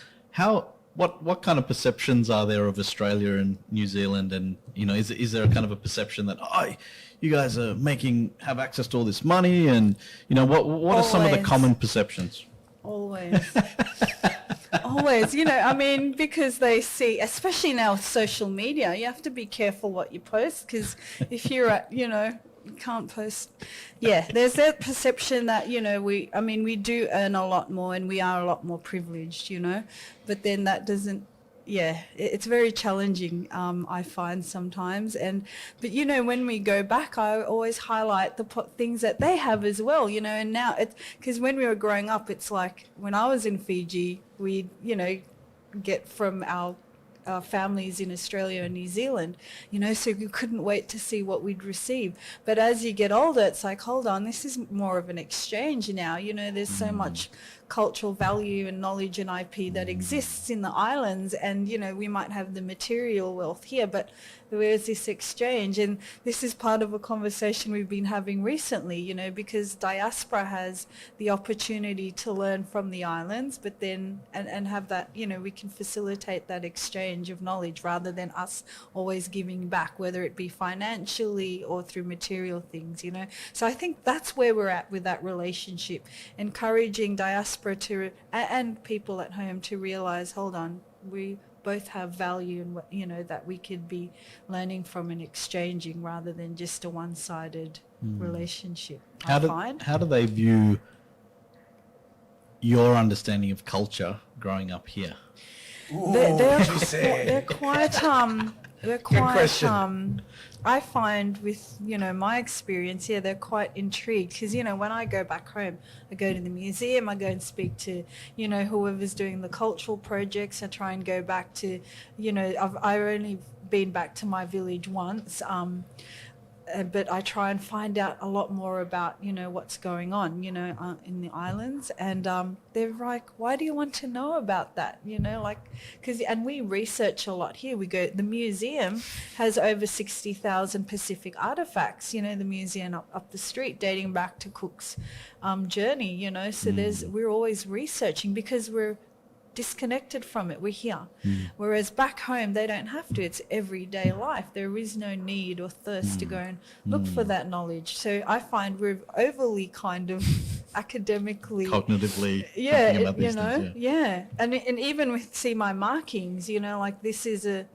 what kind of perceptions are there of Australia and New Zealand? And, you know, is there a kind of a perception that, oh, you guys have access to all this money? And, you know, what are some of the common perceptions? Always. Always, you know, I mean, because they see, especially now with social media, you have to be careful what you post, because if you're at, you know, you can't post. Yeah, there's that perception that, you know, we do earn a lot more and we are a lot more privileged, you know, but then that doesn't, it's very challenging, I find sometimes. But, you know, when we go back, I always highlight the things that they have as well, you know, and now because when we were growing up, it's like when I was in Fiji, we, you know, get from our families in Australia and New Zealand, you know, so you couldn't wait to see what we'd receive. But as you get older, it's like, hold on, this is more of an exchange now, you know, there's so much cultural value and knowledge and IP that exists in the islands, and, you know, we might have the material wealth here, but where's this exchange? And this is part of a conversation we've been having recently, you know, because diaspora has the opportunity to learn from the islands, but then and have that, you know, we can facilitate that exchange of knowledge rather than us always giving back, whether it be financially or through material things, you know. So I think that's where we're at with that relationship, encouraging diaspora to and people at home to realize, hold on, we both have value, and, you know, that we could be learning from and exchanging rather than just a one-sided relationship. How do they view your understanding of culture growing up here? They're quite I find with, you know, my experience, they're quite intrigued, because, you know, when I go back home, I go to the museum, I go and speak to, you know, whoever's doing the cultural projects. I try and go back to, you know, I've only been back to my village once, but I try and find out a lot more about, you know, what's going on, you know, in the islands. And they're like, why do you want to know about that? You know, like, and we research a lot here. The museum has over 60,000 Pacific artifacts, you know, the museum up the street dating back to Cook's journey, you know. So we're always researching because we're disconnected from it. We're here. Whereas back home, they don't have to. It's everyday life. There is no need or thirst to go and look for that knowledge. So I find we're overly kind of academically, cognitively thinking about these you know, things, And even with my markings, you know, like this is a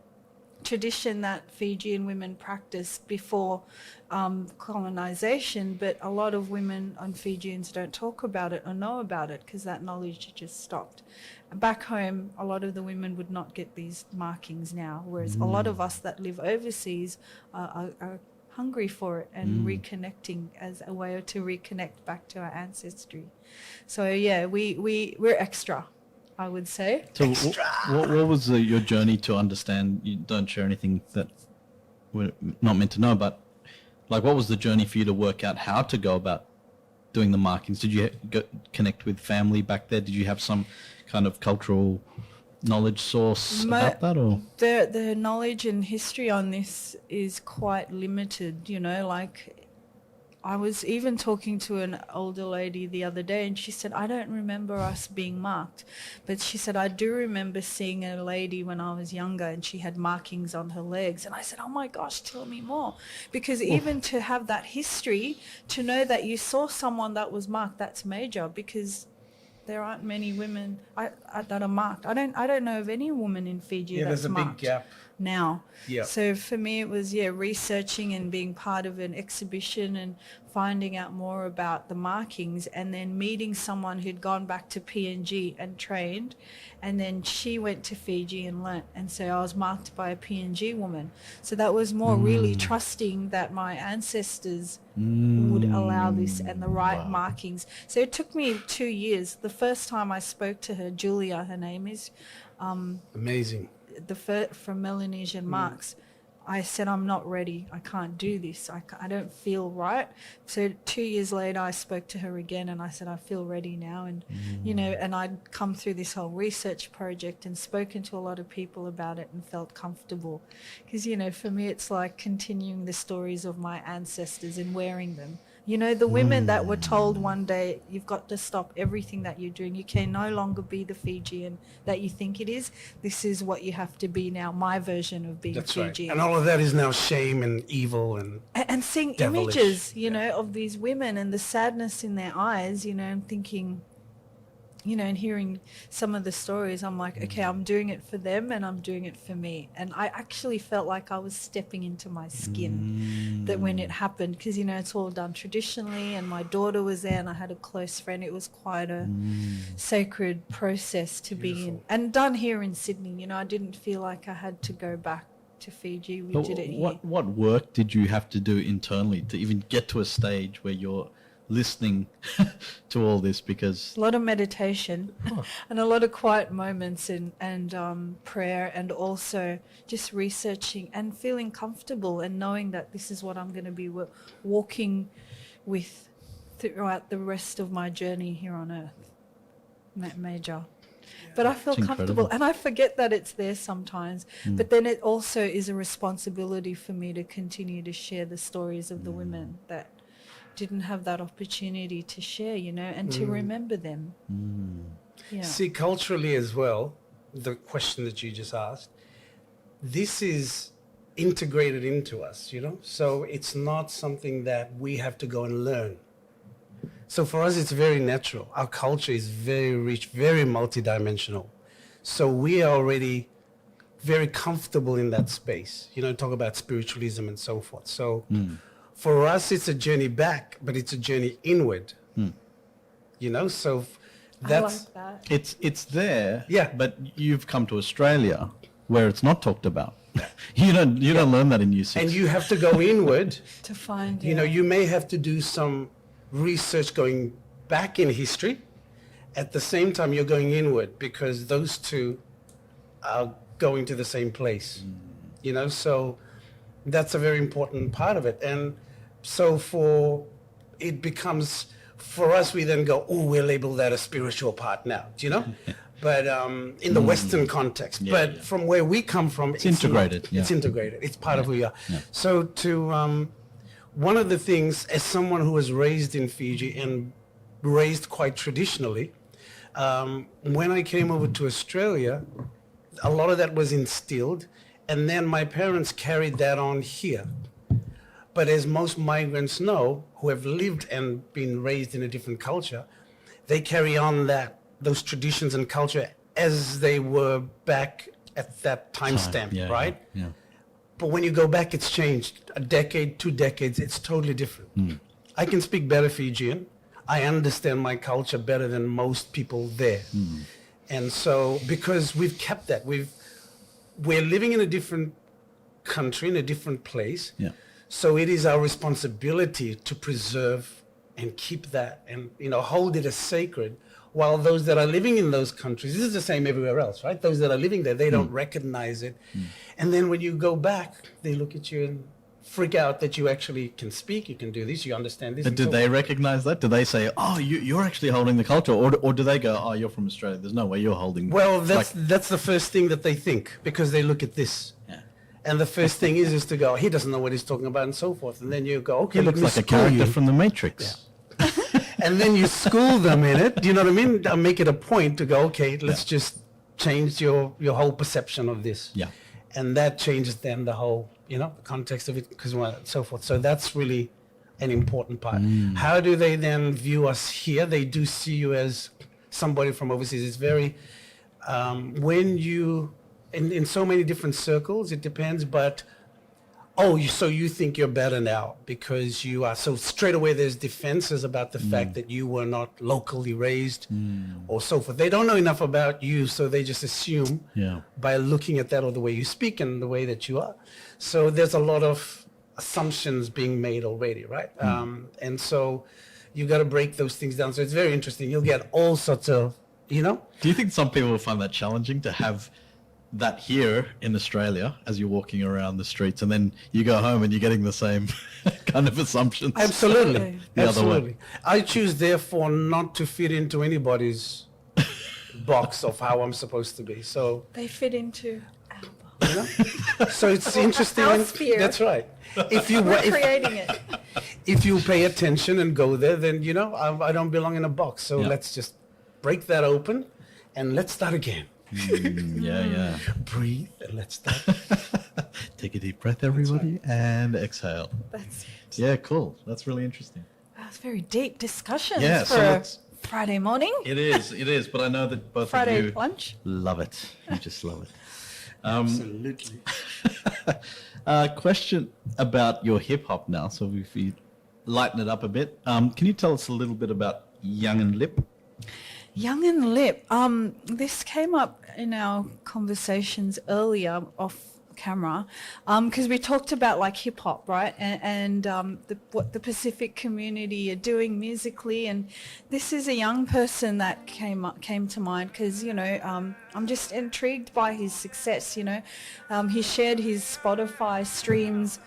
tradition that Fijian women practiced before colonization, but a lot of women and Fijians don't talk about it or know about it because that knowledge just stopped. Back home, a lot of the women would not get these markings now, whereas a lot of us that live overseas are hungry for it and reconnecting as a way to reconnect back to our ancestry. So we're extra, I would say. So what was your journey to understand? You don't share anything that we're not meant to know, but like, what was the journey for you to work out how to go about doing the markings? Did you connect with family back there? Did you have some kind of cultural knowledge source about that? Or the knowledge and history on this is quite limited, you know, like I was even talking to an older lady the other day, and she said, I don't remember us being marked. But she said, I do remember seeing a lady when I was younger, and she had markings on her legs. And I said, oh my gosh, tell me more. Because even to have that history, to know that you saw someone that was marked, that's major, because there aren't many women that are marked. I don't know of any woman in Fiji that's marked. There's a big gap now. Yeah. So for me, it was researching and being part of an exhibition and finding out more about the markings, and then meeting someone who'd gone back to PNG and trained, and then she went to Fiji and learnt, and so I was marked by a PNG woman. So that was more really trusting that my ancestors would allow this and the right markings. So it took me 2 years. The first time I spoke to her, Julia, her name is, amazing. From Melanesian marks, I said, I'm not ready. I can't do this. I don't feel right. So 2 years later, I spoke to her again, and I said, I feel ready now. And, you know, and I'd come through this whole research project and spoken to a lot of people about it and felt comfortable. Because, you know, for me, it's like continuing the stories of my ancestors and wearing them. You know, the women that were told one day, you've got to stop everything that you're doing. You can no longer be the Fijian that you think it is. This is what you have to be now, my version of being That's Fijian. right. And all of that is now shame and evil and And seeing devilish. images, you know, of these women and the sadness in their eyes, you know, and thinking, you know, and hearing some of the stories, I'm like, okay, I'm doing it for them and I'm doing it for me. And I actually felt like I was stepping into my skin that when it happened, because, you know, it's all done traditionally, and my daughter was there and I had a close friend. It was quite a sacred process to be in, and done here in Sydney. You know, I didn't feel like I had to go back to Fiji. We did it here. What work did you have to do internally to even get to a stage where you're listening to all this? Because A lot of meditation and a lot of quiet moments and prayer, and also just researching and feeling comfortable and knowing that this is what I'm going to be walking with throughout the rest of my journey here on earth. Major. But I feel It's comfortable, incredible. and I forget that it's there sometimes. But then it also is a responsibility for me to continue to share the stories of the women that didn't have that opportunity to share, you know, and to remember them. Yeah. See, culturally as well, the question that you just asked, this is integrated into us, you know? So it's not something that we have to go and learn. So for us, it's very natural. Our culture is very rich, very multidimensional. So we are already very comfortable in that space, you know, talk about spiritualism and so forth. So for us, it's a journey back, but it's a journey inward, you know? So that's... I like that. it's there, Yeah. but you've come to Australia where it's not talked about. You don't learn that in year 6. And you have to go inward. To find, You know, you may have to do some research going back in history. At the same time, you're going inward, because those two are going to the same place. You know, so that's a very important part of it. And so it becomes, for us, we then go, oh, we'll label that a spiritual part now, you know? But in the Western context. Yeah, but yeah. from where we come from, it's integrated, not. yeah. It's integrated. It's part of who we are. Yeah. So one of the things, as someone who was raised in Fiji and raised quite traditionally, when I came over to Australia, a lot of that was instilled, and then my parents carried that on here. But as most migrants know, who have lived and been raised in a different culture, they carry on those traditions and culture as they were back at that timestamp, Yeah, right? Yeah. But when you go back, it's changed. A decade, 2 decades, it's totally different. I can speak better Fijian. I understand my culture better than most people there. And so, because we've kept that, we're living in a different country, in a different place. Yeah. So it is our responsibility to preserve and keep that and, you know, hold it as sacred, while those that are living in those countries, this is the same everywhere else, right? Those that are living there, they don't recognize it. And then when you go back, they look at you and freak out that you actually can speak, you can do this, you understand this. But and do so they forth. recognize that? Do they say, oh, you're actually holding the culture? Or do they go, oh, you're from Australia, there's no way you're holding... Well, that's the first thing that they think, because they look at this. Yeah. And the first thing is to go, he doesn't know what he's talking about and so forth. And then you go, okay, He let looks me like a school character you. from The Matrix. And then you school them in it. Do you know what I mean? I'll make it a point to go, okay, let's just change your whole perception of this. Yeah. And that changes then the whole, you know, context of it, because so forth. So that's really an important part. How do they then view us here? They do see you as somebody from overseas. It's very, when you, in so many different circles, it depends, but so you think you're better now because you are. So straight away there's defenses about the fact that you were not locally raised or so forth. They don't know enough about you, so they just assume by looking at that or the way you speak and the way that you are. So there's a lot of assumptions being made already, right? And so you got to break those things down. So it's very interesting. You'll get all sorts of, you know. Do you think some people will find that challenging to have that here in Australia as you're walking around the streets, and then you go home and you're getting the same kind of assumptions? Absolutely. The other Absolutely. way. I choose, therefore, not to fit into anybody's box of how I'm supposed to be. So, They fit into you know? So it's interesting. Our sphere. That's right. We're creating it. if you pay attention and go there, then, you know, I don't belong in a box. So Yeah. let's just break that open and let's start again. Yeah. Breathe and let's start. Take a deep breath, everybody, and exhale. That's it. Yeah, cool. That's really interesting. That's very deep discussions Yeah, for so a let's- Friday morning. It is. But I know that both Friday of you lunch. love it. You just love it. Absolutely. Question about your hip hop now. So if we lighten it up a bit, can you tell us a little bit about Young and Lip? Young and Lip. This came up in our conversations earlier off camera, because we talked about like hip hop, right? And what the Pacific community are doing musically. And this is a young person that came to mind because, you know, I'm just intrigued by his success. You know, he shared his Spotify streams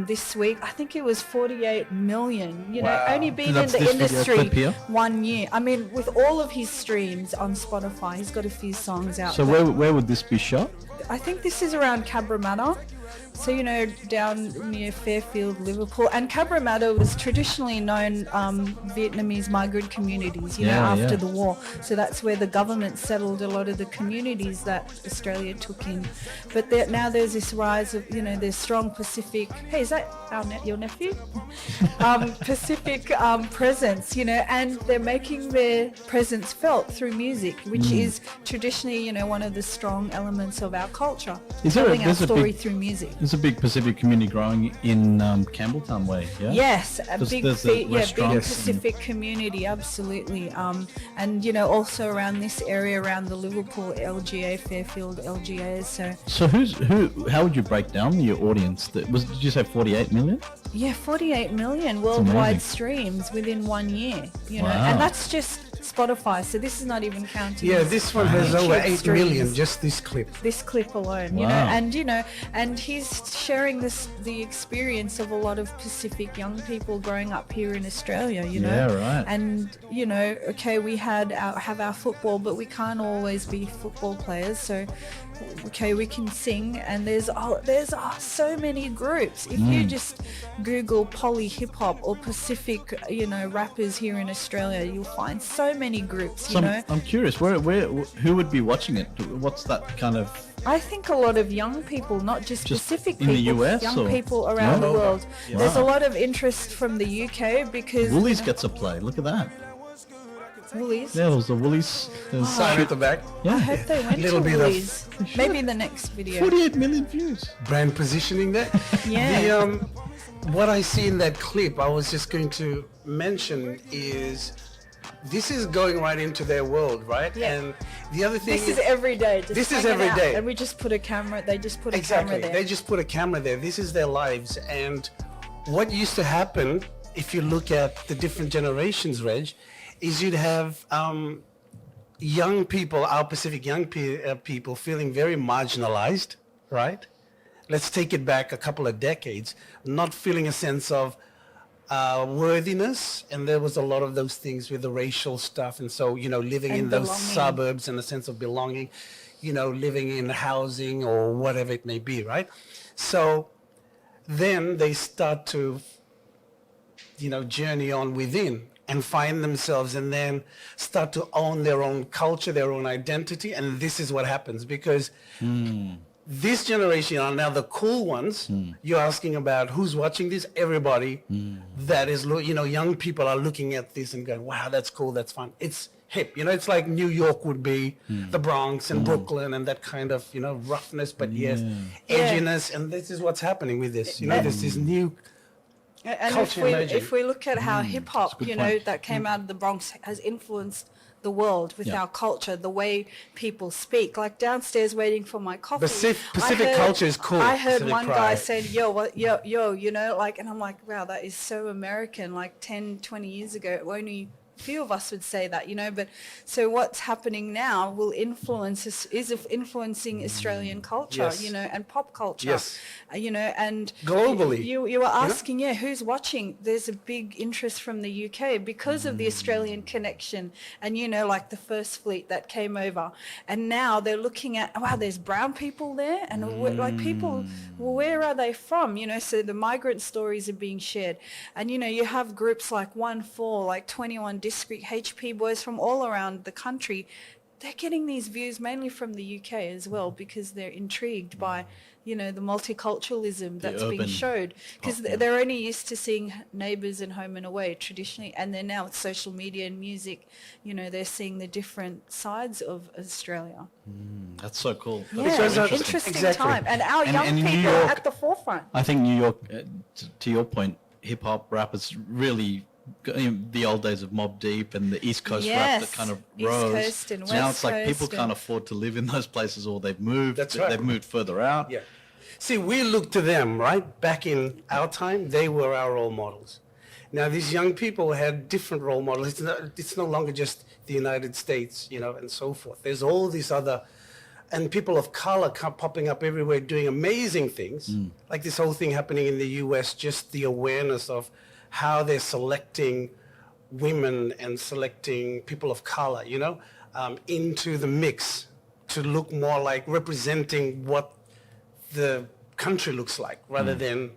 this week. I think it was 48 million, you know, Wow. only been in That's the this video industry clip here? 1 year. I mean, with all of his streams on Spotify, he's got a few songs out So there. where would this be shot? I think this is around Cabramatta. So, you know, down near Fairfield, Liverpool. And Cabramatta was traditionally known Vietnamese migrant communities, you know, Yeah, after yeah. the war. So that's where the government settled a lot of the communities that Australia took in. But now there's this rise of, you know, there's strong Pacific. Hey, is that your nephew? Pacific presence, you know, and they're making their presence felt through music, which is traditionally, you know, one of the strong elements of our culture. Is there telling our there's a story big- through music. There's a big Pacific community growing in Campbelltown way, yeah? Yes, a There's- big, there's the big restaurants Pacific community, absolutely. And you know, also around this area, around the Liverpool LGA, Fairfield LGA. So How would you break down your audience? Did you say 48 million? yeah, 48 million worldwide amazing. streams within 1 year. You know, Wow. and that's just Spotify. So this is not even counting. Yeah, his this one has YouTube over 8 million, streams. just this clip. This clip alone, you Wow. know, and he's sharing the experience of a lot of Pacific young people growing up here in Australia, you know. Yeah, right. And you know, okay, we have our football, but we can't always be football players. So, okay, we can sing, and there's so many groups. If you just Google poly hip hop or Pacific, you know, rappers here in Australia, you'll find so many groups. You So know. I'm curious, who would be watching it? What's that kind of? I think a lot of young people, not just Pacific in people, the US young or- people around Yeah. the world. Yeah. There's a Wow. lot of interest from the UK because Woolies gets a play. Look at that. Woolies. Yeah, there was the Woolies. There's Sign at the back. I yeah, hope they went to Little bit of- Woolies. Maybe the next video. 48 million views. Brand positioning there. Yeah. What I see in that clip, I was just going to mention is this is going right into their world, right? Yeah. And the other thing This is every day. Just This is hanging every out, day. and we just put a camera. They just put a exactly. camera there. They just put a camera there. This is their lives. And what used to happen, if you look at the different generations, Reg, is you'd have young people, our Pacific young people, feeling very marginalized, right? Let's take it back a couple of decades, not feeling a sense of worthiness, and there was a lot of those things with the racial stuff, and so, you know, living And in those belonging. suburbs and a sense of belonging, you know, living in housing or whatever it may be, right? So then they start to, you know, journey on within and find themselves, and then start to own their own culture, their own identity, and this is what happens because this generation are now the cool ones. You're asking about who's watching this. Everybody that is, you know, young people are looking at this and going, wow, that's cool, that's fun. It's hip. You know, it's like New York would be the Bronx and Brooklyn and that kind of, you know, roughness, but yes, edginess. And this is what's happening with this. You know, there's this new And culture emerging. if we look at how hip hop, good you know, point. that came out of the Bronx has influenced the world with Yeah. our culture, the way people speak. Like downstairs waiting for my coffee. Pacific culture is cool. I heard Pacific one guy pride. saying, yo, you know, like, and I'm like, wow, that is so American. Like 10, 20 years ago, only few of us would say that, you know, but so what's happening now will influence is influencing Australian culture, Yes. you know, and pop culture. Yes. You know, and Globally, you were asking, who's watching? There's a big interest from the UK because of the Australian connection, and you know, like the first fleet that came over, and now they're looking at, wow, there's brown people there, and like people, well, where are they from? You know, so the migrant stories are being shared, and you know, you have groups like 1-4, like 21 District, HP boys from all around the country. They're getting these views mainly from the UK as well because they're intrigued by, you know, the multiculturalism that's being showed, because they're only used to seeing Neighbours and Home and Away traditionally, and then now with social media and music, you know, they're seeing the different sides of Australia. That's so cool. Yeah, That's so interesting Exactly. time, and our young in New people York- are at the forefront. I think New York, to your point, hip hop rap is really the old days of Mobb Deep and the East Coast rap that kind of East rose. Coast and Now West it's like people Coast can't and- afford to live in those places, or they've moved. That's right. They've moved further out. Yeah. See, we look to them, right? Back in our time, they were our role models. Now, these young people had different role models. It's no longer just the United States, you know, and so forth. There's all these other, and people of color popping up everywhere doing amazing things. Like this whole thing happening in the US, just the awareness of how they're selecting women and selecting people of color, you know, into the mix to look more like representing what the country looks like rather than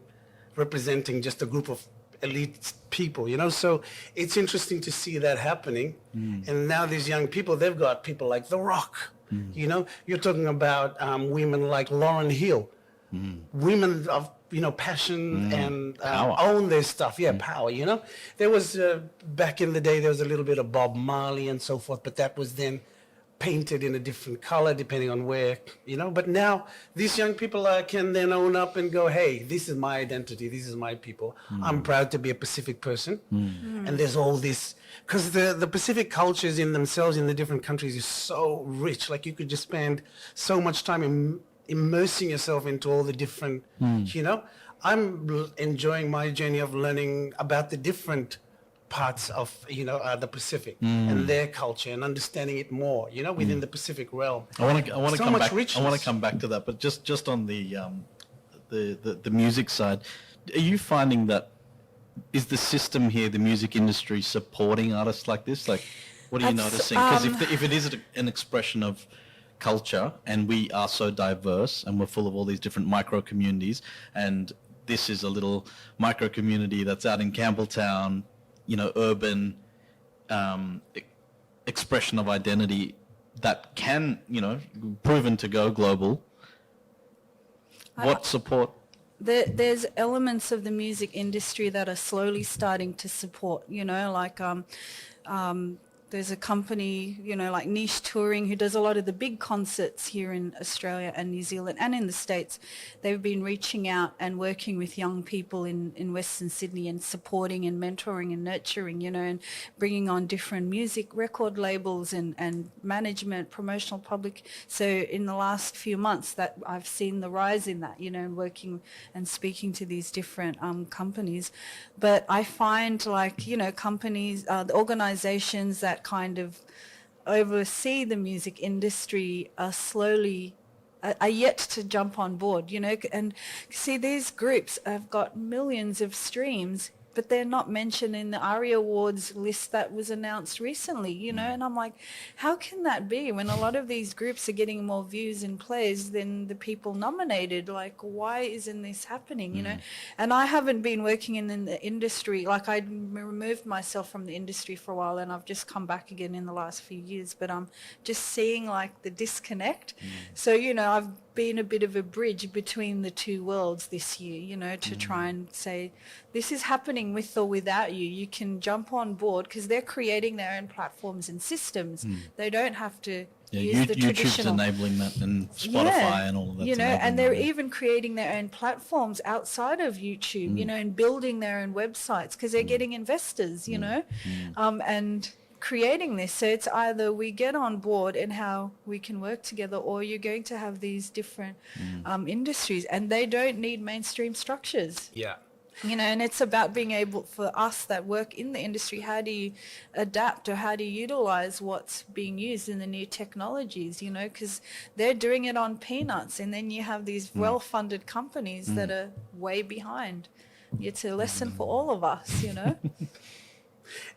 representing just a group of elite people, you know. So it's interesting to see that happening. And now these young people, they've got people like The Rock, you know. You're talking about women like Lauryn Hill, women of, you know, passion and own their stuff. Yeah, power, you know. There was, back in the day, there was a little bit of Bob Marley and so forth, but that was then painted in a different color depending on where, you know. But now these young people can then own up and go, hey, this is my identity, this is my people. I'm proud to be a Pacific person. And there's all this, because the Pacific cultures in themselves in the different countries is so rich. Like you could just spend so much time immersing yourself into all the different, you know. I'm enjoying my journey of learning about the different parts of, you know, the Pacific and their culture and understanding it more, you know, within the Pacific realm. I want to So come much back. richness. I want to come back to that, but just on the music side, are you finding that is the system here, the music industry, supporting artists like this? Like, what are you That's, noticing? Because if it is an expression of culture, and we are so diverse, and we're full of all these different micro communities, and this is a little micro community that's out in Campbelltown, you know, urban expression of identity that can, you know, proven to go global. What support? There's elements of the music industry that are slowly starting to support, you know, like there's a company, you know, like Niche Touring, who does a lot of the big concerts here in Australia and New Zealand and in the States. They've been reaching out and working with young people in Western Sydney and supporting and mentoring and nurturing, you know, and bringing on different music record labels and management, promotional public. So in the last few months that I've seen the rise in that, you know, and working and speaking to these different companies. But I find, like, you know, companies, the organizations that kind of oversee the music industry are yet to jump on board, you know. And see, these groups have got millions of streams, but they're not mentioned in the ARIA Awards list that was announced recently, you know. And I'm like, how can that be when a lot of these groups are getting more views and plays than the people nominated? Like, why isn't this happening, you know? And I haven't been working in the industry. Like, I removed myself from the industry for a while, and I've just come back again in the last few years. But I'm just seeing, like, the disconnect. So, you know, I've been a bit of a bridge between the two worlds this year, you know, to try and say, this is happening with or without you. You can jump on board, because they're creating their own platforms and systems. They don't have to use the YouTube's traditional. enabling that, and Spotify and all of that. You know, and they're even creating their own platforms outside of YouTube, you know, and building their own websites, because they're getting investors, you know, and creating this. So it's either we get on board and how we can work together, or you're going to have these different industries, and they don't need mainstream structures. Yeah. You know, and it's about being able, for us that work in the industry, how do you adapt or how do you utilize what's being used in the new technologies, you know, because they're doing it on peanuts, and then you have these well-funded companies that are way behind. It's a lesson for all of us, you know.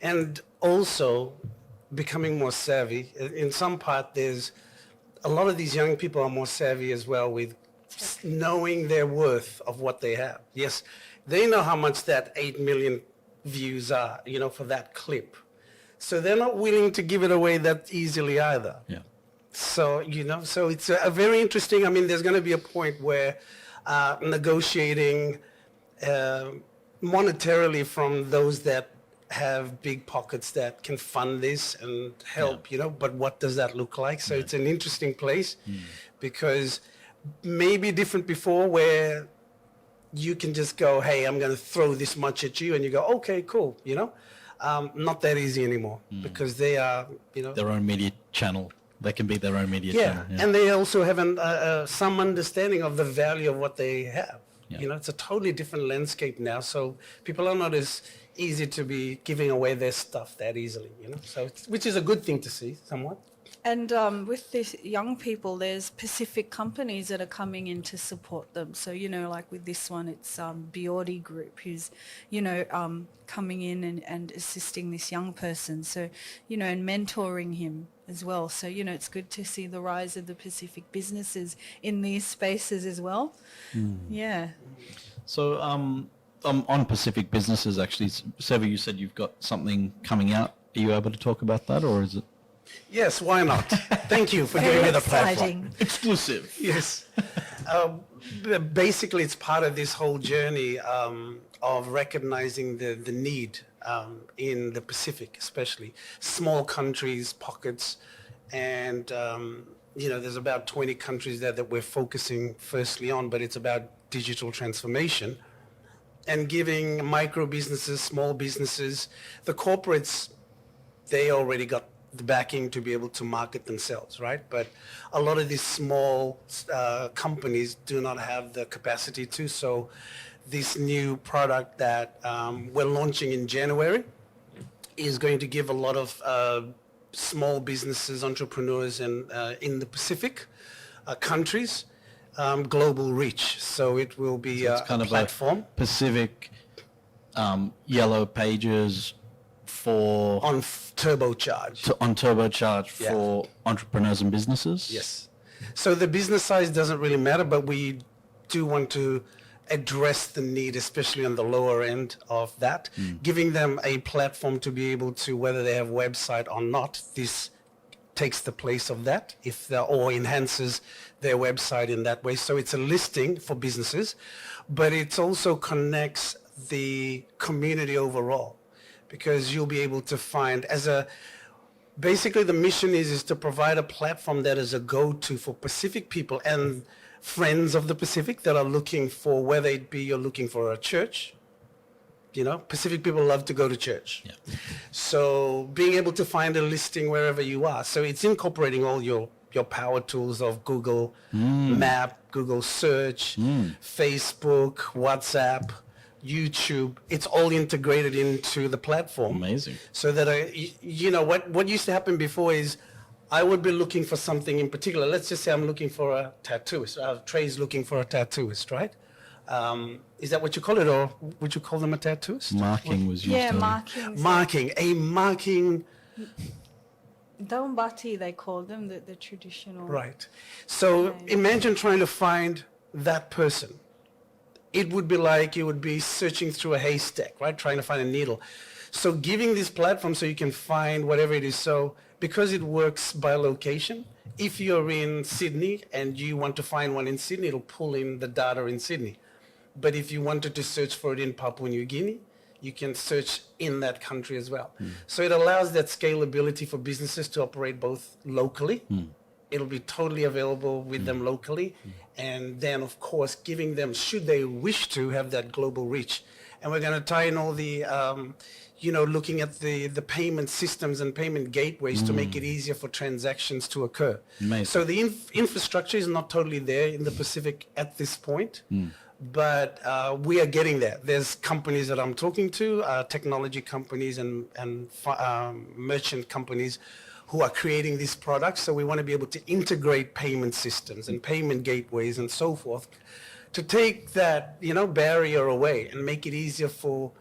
And also becoming more savvy. In some part, there's a lot of these young people are more savvy as well with knowing their worth of what they have. Yes, they know how much that 8 million views are, you know, for that clip. So they're not willing to give it away that easily either. Yeah. So, you know, so it's a very interesting, I mean, there's going to be a point where negotiating monetarily from those that have big pockets that can fund this and help, you know, but what does that look like? So it's an interesting place because maybe different before where you can just go, hey, I'm going to throw this much at you, and you go, okay, cool, you know. Not that easy anymore because they are, you know. Their own media channel. They can be their own media channel. Yeah, and they also have some understanding of the value of what they have. Yeah. You know, it's a totally different landscape now, so people are not as easy to be giving away their stuff that easily, you know, so which is a good thing to see somewhat. And with these young people, there's Pacific companies that are coming in to support them. So, you know, like with this one, it's Biordi Group who's, you know, coming in and assisting this young person. So, you know, and mentoring him as well. So, you know, it's good to see the rise of the Pacific businesses in these spaces as well. Yeah. So on Pacific businesses, actually, Sevu, you said you've got something coming out. Are you able to talk about that, or is it? Yes, why not? Thank you for giving me the platform. Exclusive. Yes. Basically, it's part of this whole journey of recognizing the need in the Pacific, especially small countries, pockets, and you know, there's about 20 countries there that we're focusing firstly on, but it's about digital transformation and giving micro businesses, small businesses, the corporates, they already got the backing to be able to market themselves, right? But a lot of these small companies do not have the capacity to. So this new product that we're launching in January is going to give a lot of small businesses, entrepreneurs in the Pacific countries global reach. So it will be It's kind a of platform. a Pacific yellow pages for On turbocharge. on turbocharge Yeah. for entrepreneurs and businesses. Yes. So the business size doesn't really matter, but we do want to address the need, especially on the lower end of that, giving them a platform to be able to, whether they have website or not, this takes the place of that or enhances their website in that way. So it's a listing for businesses, but it also connects the community overall, because you'll be able to find basically the mission is to provide a platform that is a go-to for Pacific people and friends of the Pacific that are looking for, whether it be you're looking for a church, you know, Pacific people love to go to church. Yeah. So being able to find a listing wherever you are. So it's incorporating all your power tools of Google Map, Google Search, Facebook, WhatsApp, YouTube. It's all integrated into the platform. Amazing. So that you know, what used to happen before is I would be looking for something in particular. Let's just say I'm looking for a tattooist. Trey's looking for a tattooist, right? Is that what you call it, or would you call them a tattooist? Marking was used. Yeah, to marking. A marking. Daumbati, they call them, the traditional. Right. So imagine trying to find that person. It would be like you would be searching through a haystack, right? Trying to find a needle. So giving this platform so you can find whatever it is. So because it works by location, if you're in Sydney and you want to find one in Sydney, it'll pull in the data in Sydney. But if you wanted to search for it in Papua New Guinea, you can search in that country as well. So it allows that scalability for businesses to operate both locally. It'll be totally available with them locally. And then, of course, giving them, should they wish to, have that global reach. And we're going to tie in all the, looking at the payment systems and payment gateways to make it easier for transactions to occur. Amazing. So the infrastructure is not totally there in the Pacific at this point. but we are getting there. There's companies that I'm talking to, technology companies and merchant companies who are creating these products. So we want to be able to integrate payment systems and payment gateways and so forth to take that, barrier away and make it easier for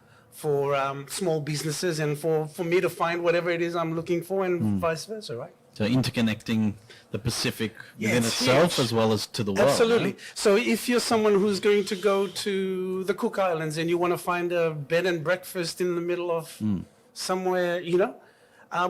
small businesses and for me to find whatever it is I'm looking for and vice versa, right? So interconnecting the Pacific Yeah, within it's itself huge. as well as to the world. Absolutely. right? So if you're someone who's going to go to the Cook Islands and you want to find a bed and breakfast in the middle of somewhere,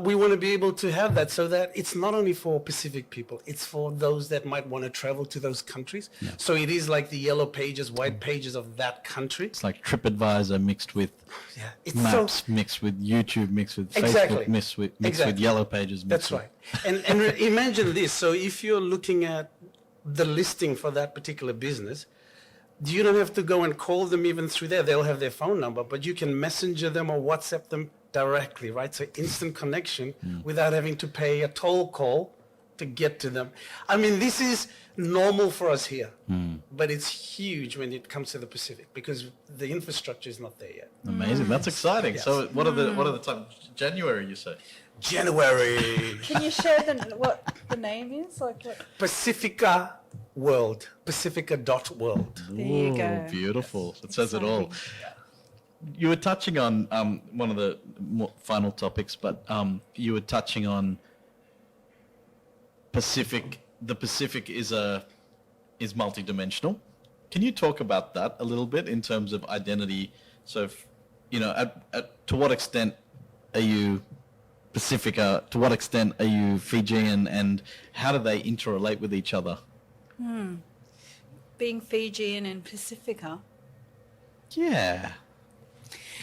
we want to be able to have that so that it's not only for Pacific people, it's for those that might want to travel to those countries. So it is like the yellow pages, white pages of that country. It's like TripAdvisor mixed with Yeah, it's Maps, mixed with YouTube, mixed with Exactly. Facebook, mixed with Exactly. Yellow Pages. That's right. And imagine this. So if you're looking at the listing for that particular business, you don't have to go and call them even through there. They'll have their phone number, but you can messenger them or WhatsApp them directly, right? So instant connection without having to pay a toll call to get to them. I mean, this is normal for us here, but it's huge when it comes to the Pacific because the infrastructure is not there yet. Amazing. That's exciting. Yes. So what are the time? January, you say? January. Can you share what the name is? Like what? Pacifika World. Pacifika.world. There you go. Beautiful. It says it all. Exciting. You were touching on one of the final topics, but you were touching on Pacific. The Pacific is multidimensional. Can you talk about that a little bit in terms of identity? So, to what extent are you Pacifica? To what extent are you Fijian? And how do they interrelate with each other? Being Fijian and Pacifica. Yeah.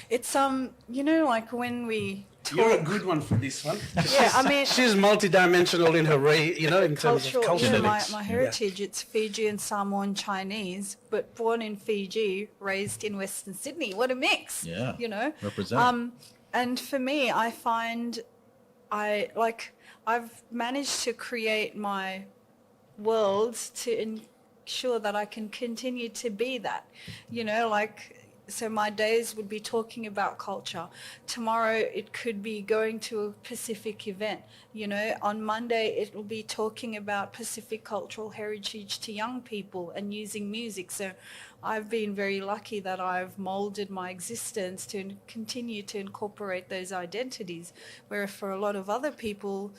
It's like when we talk. You're a good one for this one. Yeah, I mean, She's multidimensional in her in terms of cultural, culture. my heritage, it's Fijian, Samoan, Chinese, but born in Fiji, raised in Western Sydney. What a mix. Yeah. Represent. And for me, I find I've managed to create my world to ensure that I can continue to be that, so my days would be talking about culture. Tomorrow it could be going to a Pacific event. On Monday it will be talking about Pacific cultural heritage to young people and using music. So I've been very lucky that I've molded my existence to continue to incorporate those identities, where for a lot of other people,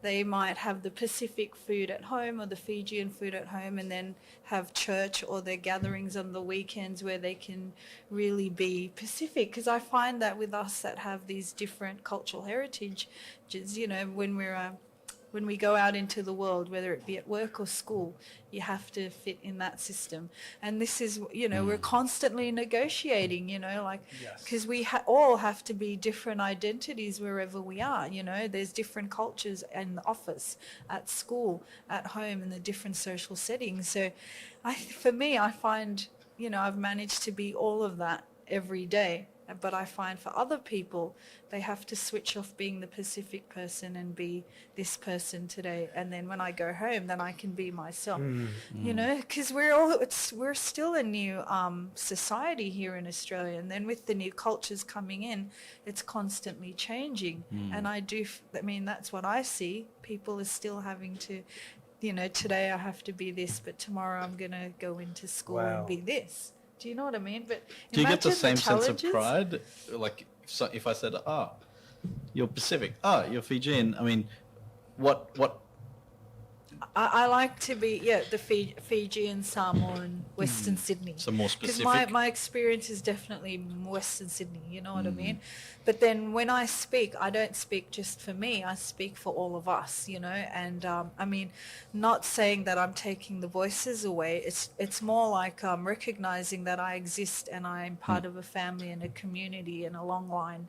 they might have the Pacific food at home or the Fijian food at home and then have church or their gatherings on the weekends where they can really be Pacific. Because I find that with us that have these different cultural heritages, when we go out into the world, whether it be at work or school, you have to fit in that system. And this is, we're constantly negotiating, because we all have to be different identities wherever we are. There's different cultures in the office, at school, at home, in the different social settings. So for me, I find, I've managed to be all of that every day. But I find for other people, they have to switch off being the Pacific person and be this person today. And then when I go home, then I can be myself, because we're still a new society here in Australia. And then with the new cultures coming in, it's constantly changing. And that's what I see. People are still having to, today I have to be this, but tomorrow I'm going to go into school and be this. Do you know what I mean? But do you get the same sense of challenges. pride? Like, if I said, you're Pacific, you're Fijian. I mean, what? I like to be, the Fijian, Samoan, Western Sydney. So more specific. Because my experience is definitely Western Sydney, you know what I mean? But then when I speak, I don't speak just for me, I speak for all of us, and not saying that I'm taking the voices away, it's more like recognizing that I exist and I'm part of a family and a community and a long line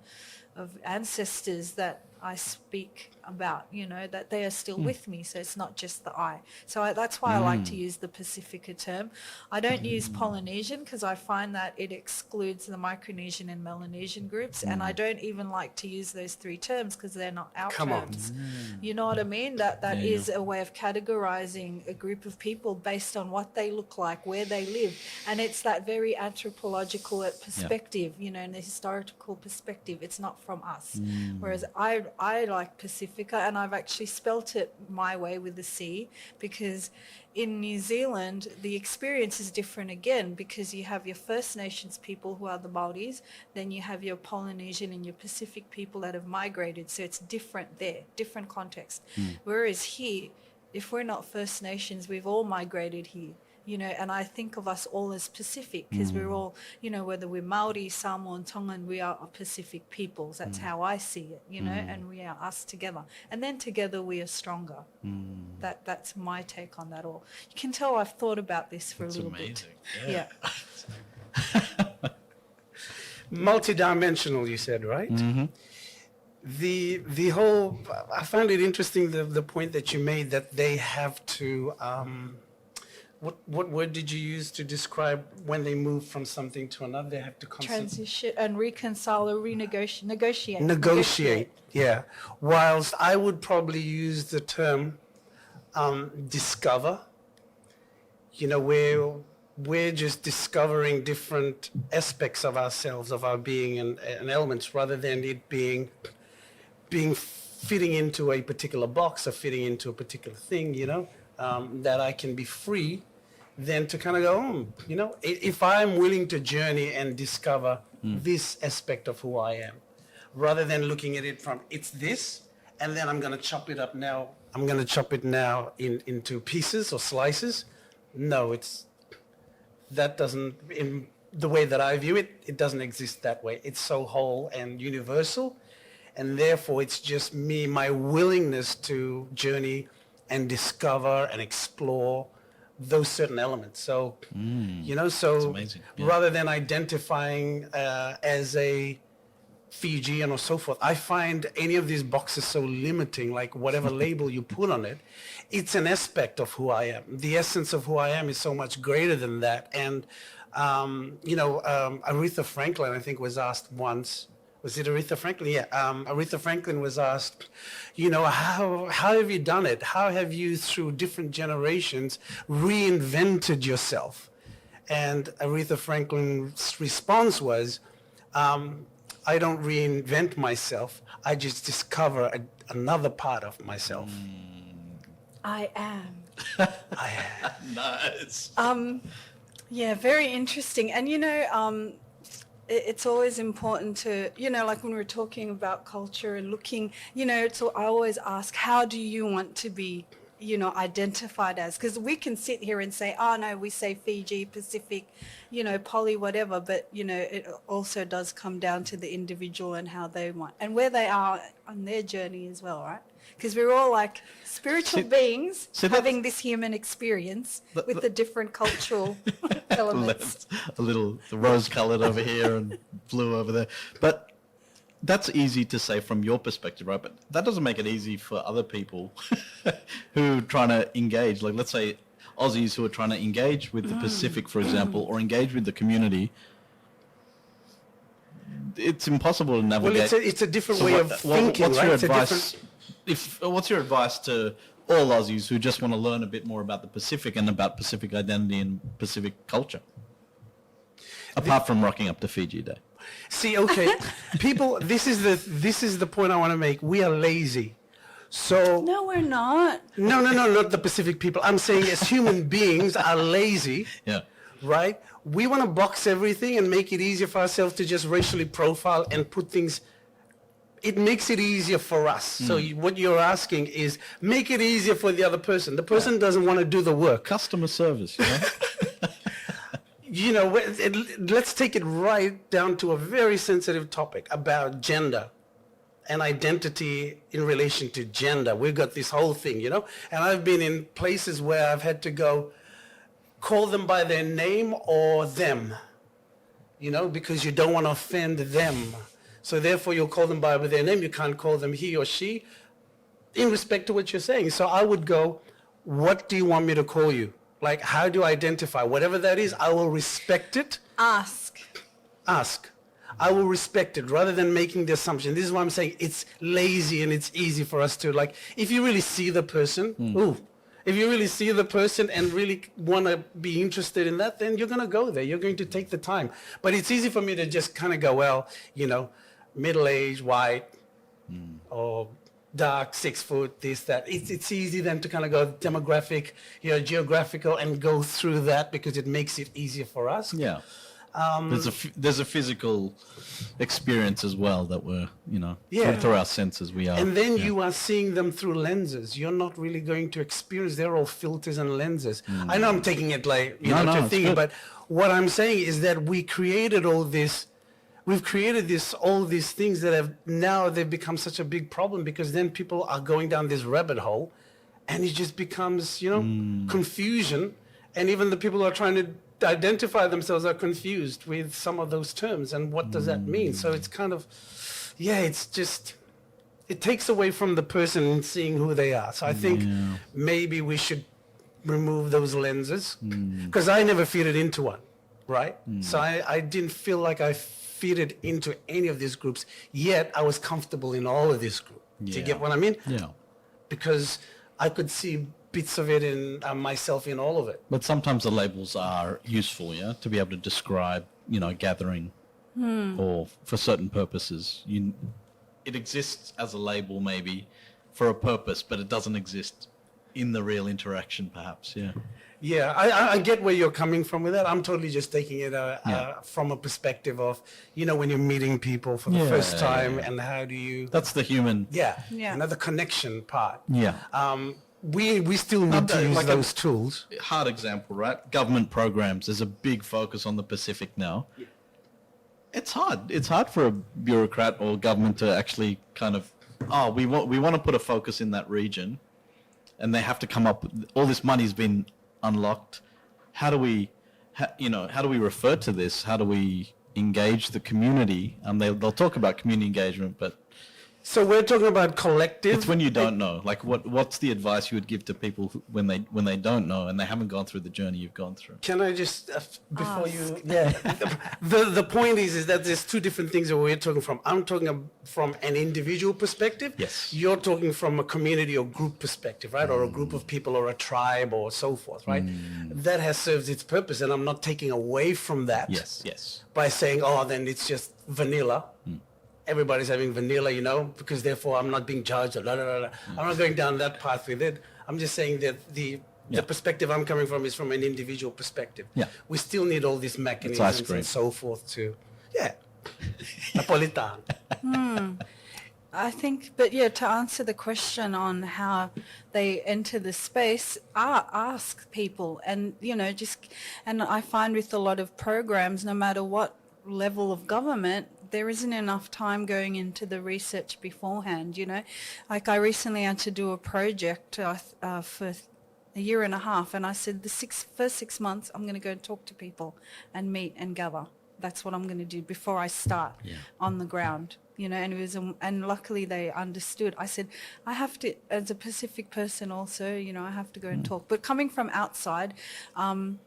of ancestors that I speak about, you know, that they are still with me. So it's not just the I. So that's why I like to use the Pasifika term. I don't use Polynesian because I find that it excludes the Micronesian and Melanesian groups. And I don't even like to use those three terms because they're not our terms. You know what I mean? That is a way of categorizing a group of people based on what they look like, where they live. And it's that very anthropological perspective, you know, in the historical perspective. It's not from us. Whereas I like Pasifika, and I've actually spelt it my way with the C, because in New Zealand the experience is different again, because you have your First Nations people who are the Māoris, then you have your Polynesian and your Pacific people that have migrated, so it's different there, different context. Whereas here, if we're not First Nations, we've all migrated here. You know, and I think of us all as Pacific because we're all, you know, whether we're Māori, Samoan, Tongan, we are Pacific peoples. That's how I see it, you know, and we are us together. And then together we are stronger. That's my take on that all. You can tell I've thought about this for a little bit. Yeah. Multidimensional, you said, right? The whole, I found it interesting, the point that you made that they have to, what word did you use to describe when they move from something to another? They have to transition and reconcile or negotiate. Negotiate, yeah. Whilst I would probably use the term discover. You know, we're just discovering different aspects of ourselves, of our being and elements, rather than it being fitting into a particular box or fitting into a particular thing, you know, that I can be free then to kind of go, you know, if I'm willing to journey and discover this aspect of who I am, rather than looking at it from it's this, and then I'm going to chop it up now. I'm going to chop it now into pieces or slices. No, that doesn't, in the way that I view it, it doesn't exist that way. It's so whole and universal, and therefore it's just me, my willingness to journey and discover and explore those certain elements. So, you know, so rather than identifying as a Fijian or so forth, I find any of these boxes so limiting, like whatever label you put on it, it's an aspect of who I am. The essence of who I am is so much greater than that. And, you know, Aretha Franklin, I think, was asked once, was it Aretha Franklin? Yeah, Aretha Franklin was asked, you know, how have you done it? How have you, through different generations, reinvented yourself? And Aretha Franklin's response was, I don't reinvent myself. I just discover another part of myself. I am. I am. Nice. Yeah, very interesting. And, you know, it's always important to, you know, like when we're talking about culture and looking, you know, so I always ask, how do you want to be, you know, identified as? Because we can sit here and say, oh, no, we say Fiji, Pacific, you know, poly, whatever. But, you know, it also does come down to the individual and how they want and where they are on their journey as well, right? Because we're all like spiritual beings having this human experience with the different cultural elements. A little rose-colored over here and blue over there. But that's easy to say from your perspective, right? But that doesn't make it easy for other people who are trying to engage. Like, let's say Aussies who are trying to engage with the Pacific, for example, or engage with the community. It's impossible to navigate. Well, it's a different way of thinking, what's right? your advice? What's your advice to all Aussies who just want to learn a bit more about the Pacific and about Pacific identity and Pacific culture, apart from rocking up to Fiji Day? See, okay, people, this is the point I want to make. We are lazy. So No, we're not. no, not the Pacific people. I'm saying as human beings are lazy. Yeah. Right? We want to box everything and make it easier for ourselves to just racially profile and put things. It makes it easier for us. So what you're asking is make it easier for the other person. The person doesn't want to do the work. Customer service, you know? You know, let's take it right down to a very sensitive topic about gender and identity in relation to gender. We've got this whole thing, you know, and I've been in places where I've had to go call them by their name or them, you know, because you don't want to offend them. So therefore, you'll call them by their name. You can't call them he or she in respect to what you're saying. So I would go, what do you want me to call you? Like, how do I identify? Whatever that is, I will respect it. Ask. I will respect it rather than making the assumption. This is why I'm saying it's lazy and it's easy for us to, like, if you really see the person, if you really see the person and really want to be interested in that, then you're going to go there. You're going to take the time. But it's easy for me to just kind of go, well, you know, middle-aged, white, or dark, 6 foot, this, that. It's easy then to kind of go demographic, you know, geographical, and go through that because it makes it easier for us. Yeah. There's a physical experience as well that we're, you know, through our senses we are. And then you are seeing them through lenses. You're not really going to experience. They're all filters and lenses. I know I'm taking it like, you know, to think, but what I'm saying is that we created all this. We've created all these things that have now they've become such a big problem because then people are going down this rabbit hole, and it just becomes, you know, confusion, and even the people who are trying to identify themselves are confused with some of those terms and what does that mean. So it's kind of, it's just, it takes away from the person in seeing who they are. So I think maybe we should remove those lenses because I never fitted into one, right? So I didn't feel like I fitted into any of these groups, yet I was comfortable in all of this group. Do you get what I mean? Yeah. Because I could see bits of it in myself in all of it. But sometimes the labels are useful, yeah, to be able to describe, you know, a gathering or for certain purposes. It exists as a label maybe for a purpose, but it doesn't exist in the real interaction perhaps, yeah. Yeah, I get where you're coming from with that. I'm totally just taking it from a perspective of, you know, when you're meeting people for the first time and how do you... That's the human... Yeah. Another connection part. Yeah. We still need to use those tools. Hard example, right? Government programs. There's a big focus on the Pacific now. Yeah. It's hard. It's hard for a bureaucrat or government to actually kind of, we want to put a focus in that region, and they have to come up. All this money's been unlocked. How do we refer to this? How do we engage the community? They'll talk about community engagement, but so we're talking about collective. It's when you don't know. Like, what's the advice you would give to people when they don't know and they haven't gone through the journey you've gone through? Can I just before you? Yeah. The point is that there's two different things that we're talking from. I'm talking from an individual perspective. Yes. You're talking from a community or group perspective, right? Or a group of people or a tribe or so forth, right? That has served its purpose, and I'm not taking away from that. Yes. By saying, then it's just vanilla. Everybody's having vanilla, you know, because therefore I'm not being judged. Or blah, blah, blah. I'm not going down that path with it. I'm just saying that the perspective I'm coming from is from an individual perspective. Yeah. We still need all these mechanisms and so forth to, Napolitan. I think, but to answer the question on how they enter the space, ask people, and, you know, and I find with a lot of programs, no matter what level of government, there isn't enough time going into the research beforehand, you know. Like I recently had to do a project for a year and a half, and I said first 6 months I'm going to go and talk to people and meet and gather. That's what I'm going to do before I start on the ground, you know. And it was, and luckily they understood. I said, I have to, as a Pacific person also, you know, I have to go and talk. But coming from outside, I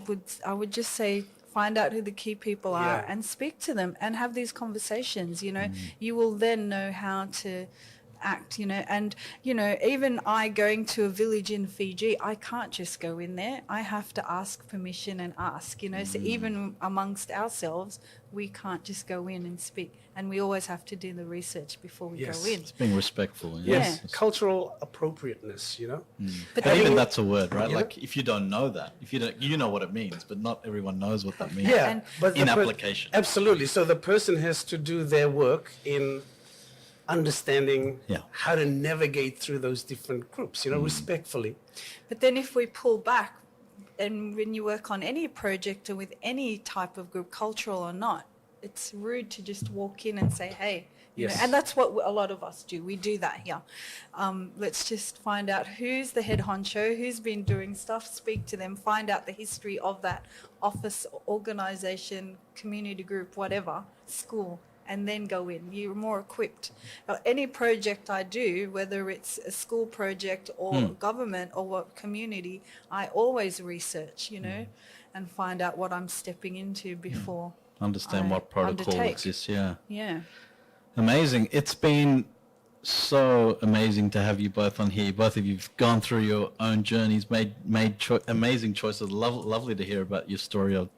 would just say, find out who the key people are and speak to them and have these conversations, you know. You will then know how to act, you know. And, you know, even I going to a village in Fiji, I can't just go in there. I have to ask permission and ask, you know. So even amongst ourselves, we can't just go in and speak. And we always have to do the research before we go in. It's being respectful. Yes. Cultural appropriateness, you know. But even that's a word, right? Like if you don't know that, if you know what it means, but not everyone knows what that means. Yeah, but in application. Absolutely. So the person has to do their work in understanding how to navigate through those different groups, you know, respectfully. But then if we pull back, and when you work on any project or with any type of group, cultural or not, it's rude to just walk in and say, hey, you know, and that's what a lot of us do. We do that here. Let's just find out who's the head honcho, who's been doing stuff, speak to them, find out the history of that office, organization, community group, whatever, school, and then go in. You're more equipped. Any project I do, whether it's a school project or government or what community, I always research, and find out what I'm stepping into before. Understand what protocol exists. Yeah. Yeah. Amazing. It's been so amazing to have you both on here. Both of you've gone through your own journeys, made amazing choices. Lovely to hear about your story of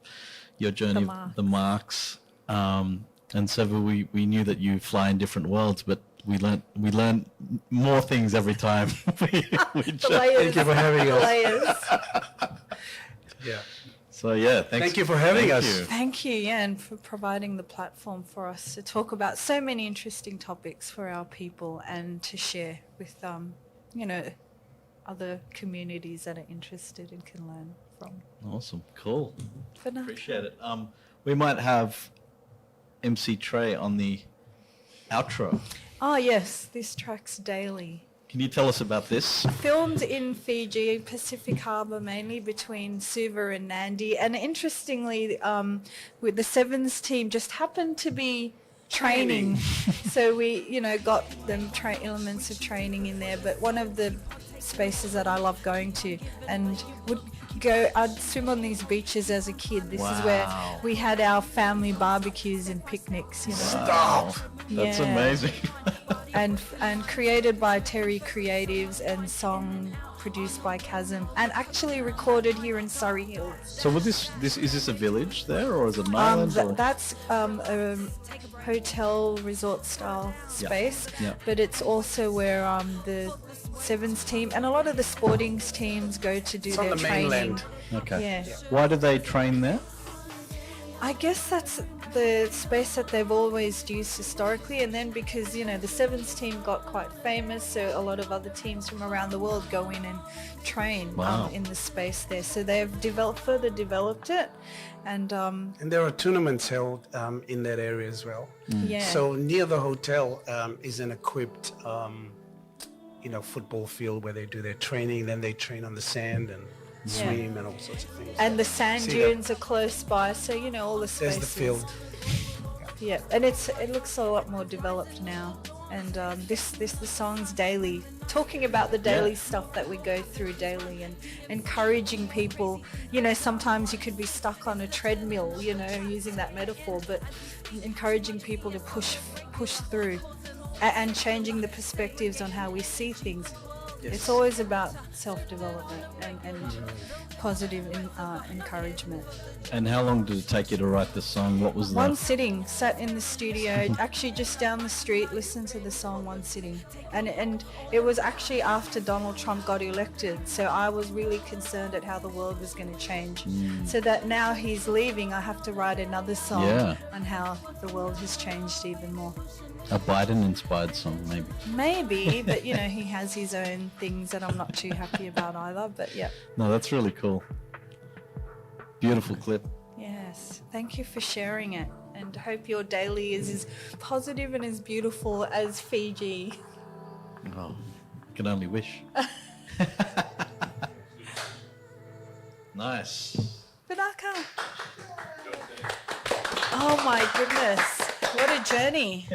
your journey, the marks. And Sevu, we knew that you fly in different worlds, but we learn more things every time. Thank you for having us. Yeah. So yeah, thank you for having us. Thank you, and for providing the platform for us to talk about so many interesting topics for our people and to share with other communities that are interested and can learn from. Awesome, cool. Fanaka. Appreciate it. We might have MC Trey on the outro. Oh yes, this track's Daily. Can you tell us about this? Filmed in Fiji, Pacific Harbour, mainly between Suva and Nandi. And interestingly, with the Sevens team just happened to be training. So we, got them elements of training in there. But one of the spaces that I love going to and I'd swim on these beaches as a kid. This is where we had our family barbecues and picnics. Stop! That's amazing. and created by Terry Creatives and song produced by Chasm and actually recorded here in Surrey Hills. So is this a village there or is it an island? That's a hotel resort style space, but it's also where the Sevens team and a lot of the sporting teams go to do their training. Mainland. Okay. Yeah. Why do they train there? I guess that's the space that they've always used historically, and then because the Sevens team got quite famous, so a lot of other teams from around the world go in and train in the space there. So they've further developed it, and there are tournaments held in that area as well. Yeah. So near the hotel is an equipped football field where they do their training. Then they train on the sand and swim and all sorts of things. And the sand dunes are close by, so all the spaces. There's the field. Yeah, and it looks a lot more developed now. And the song's Daily, talking about the daily stuff that we go through daily and encouraging people. Sometimes you could be stuck on a treadmill, using that metaphor, but encouraging people to push through and changing the perspectives on how we see things. Yes. It's always about self-development and positive encouragement. And how long did it take you to write the song? What was one sitting, sat in the studio, actually just down the street, listened to the song one sitting. And it was actually after Donald Trump got elected, so I was really concerned at how the world was going to change. So that now he's leaving, I have to write another song on how the world has changed even more. A Biden-inspired song, maybe. Maybe, but he has his own things that I'm not too happy about either. But yeah. No, that's really cool. Beautiful clip. Yes, thank you for sharing it, and hope your daily is as positive and as beautiful as Fiji. Oh, can only wish. Nice. Banaka. Oh my goodness. What a journey.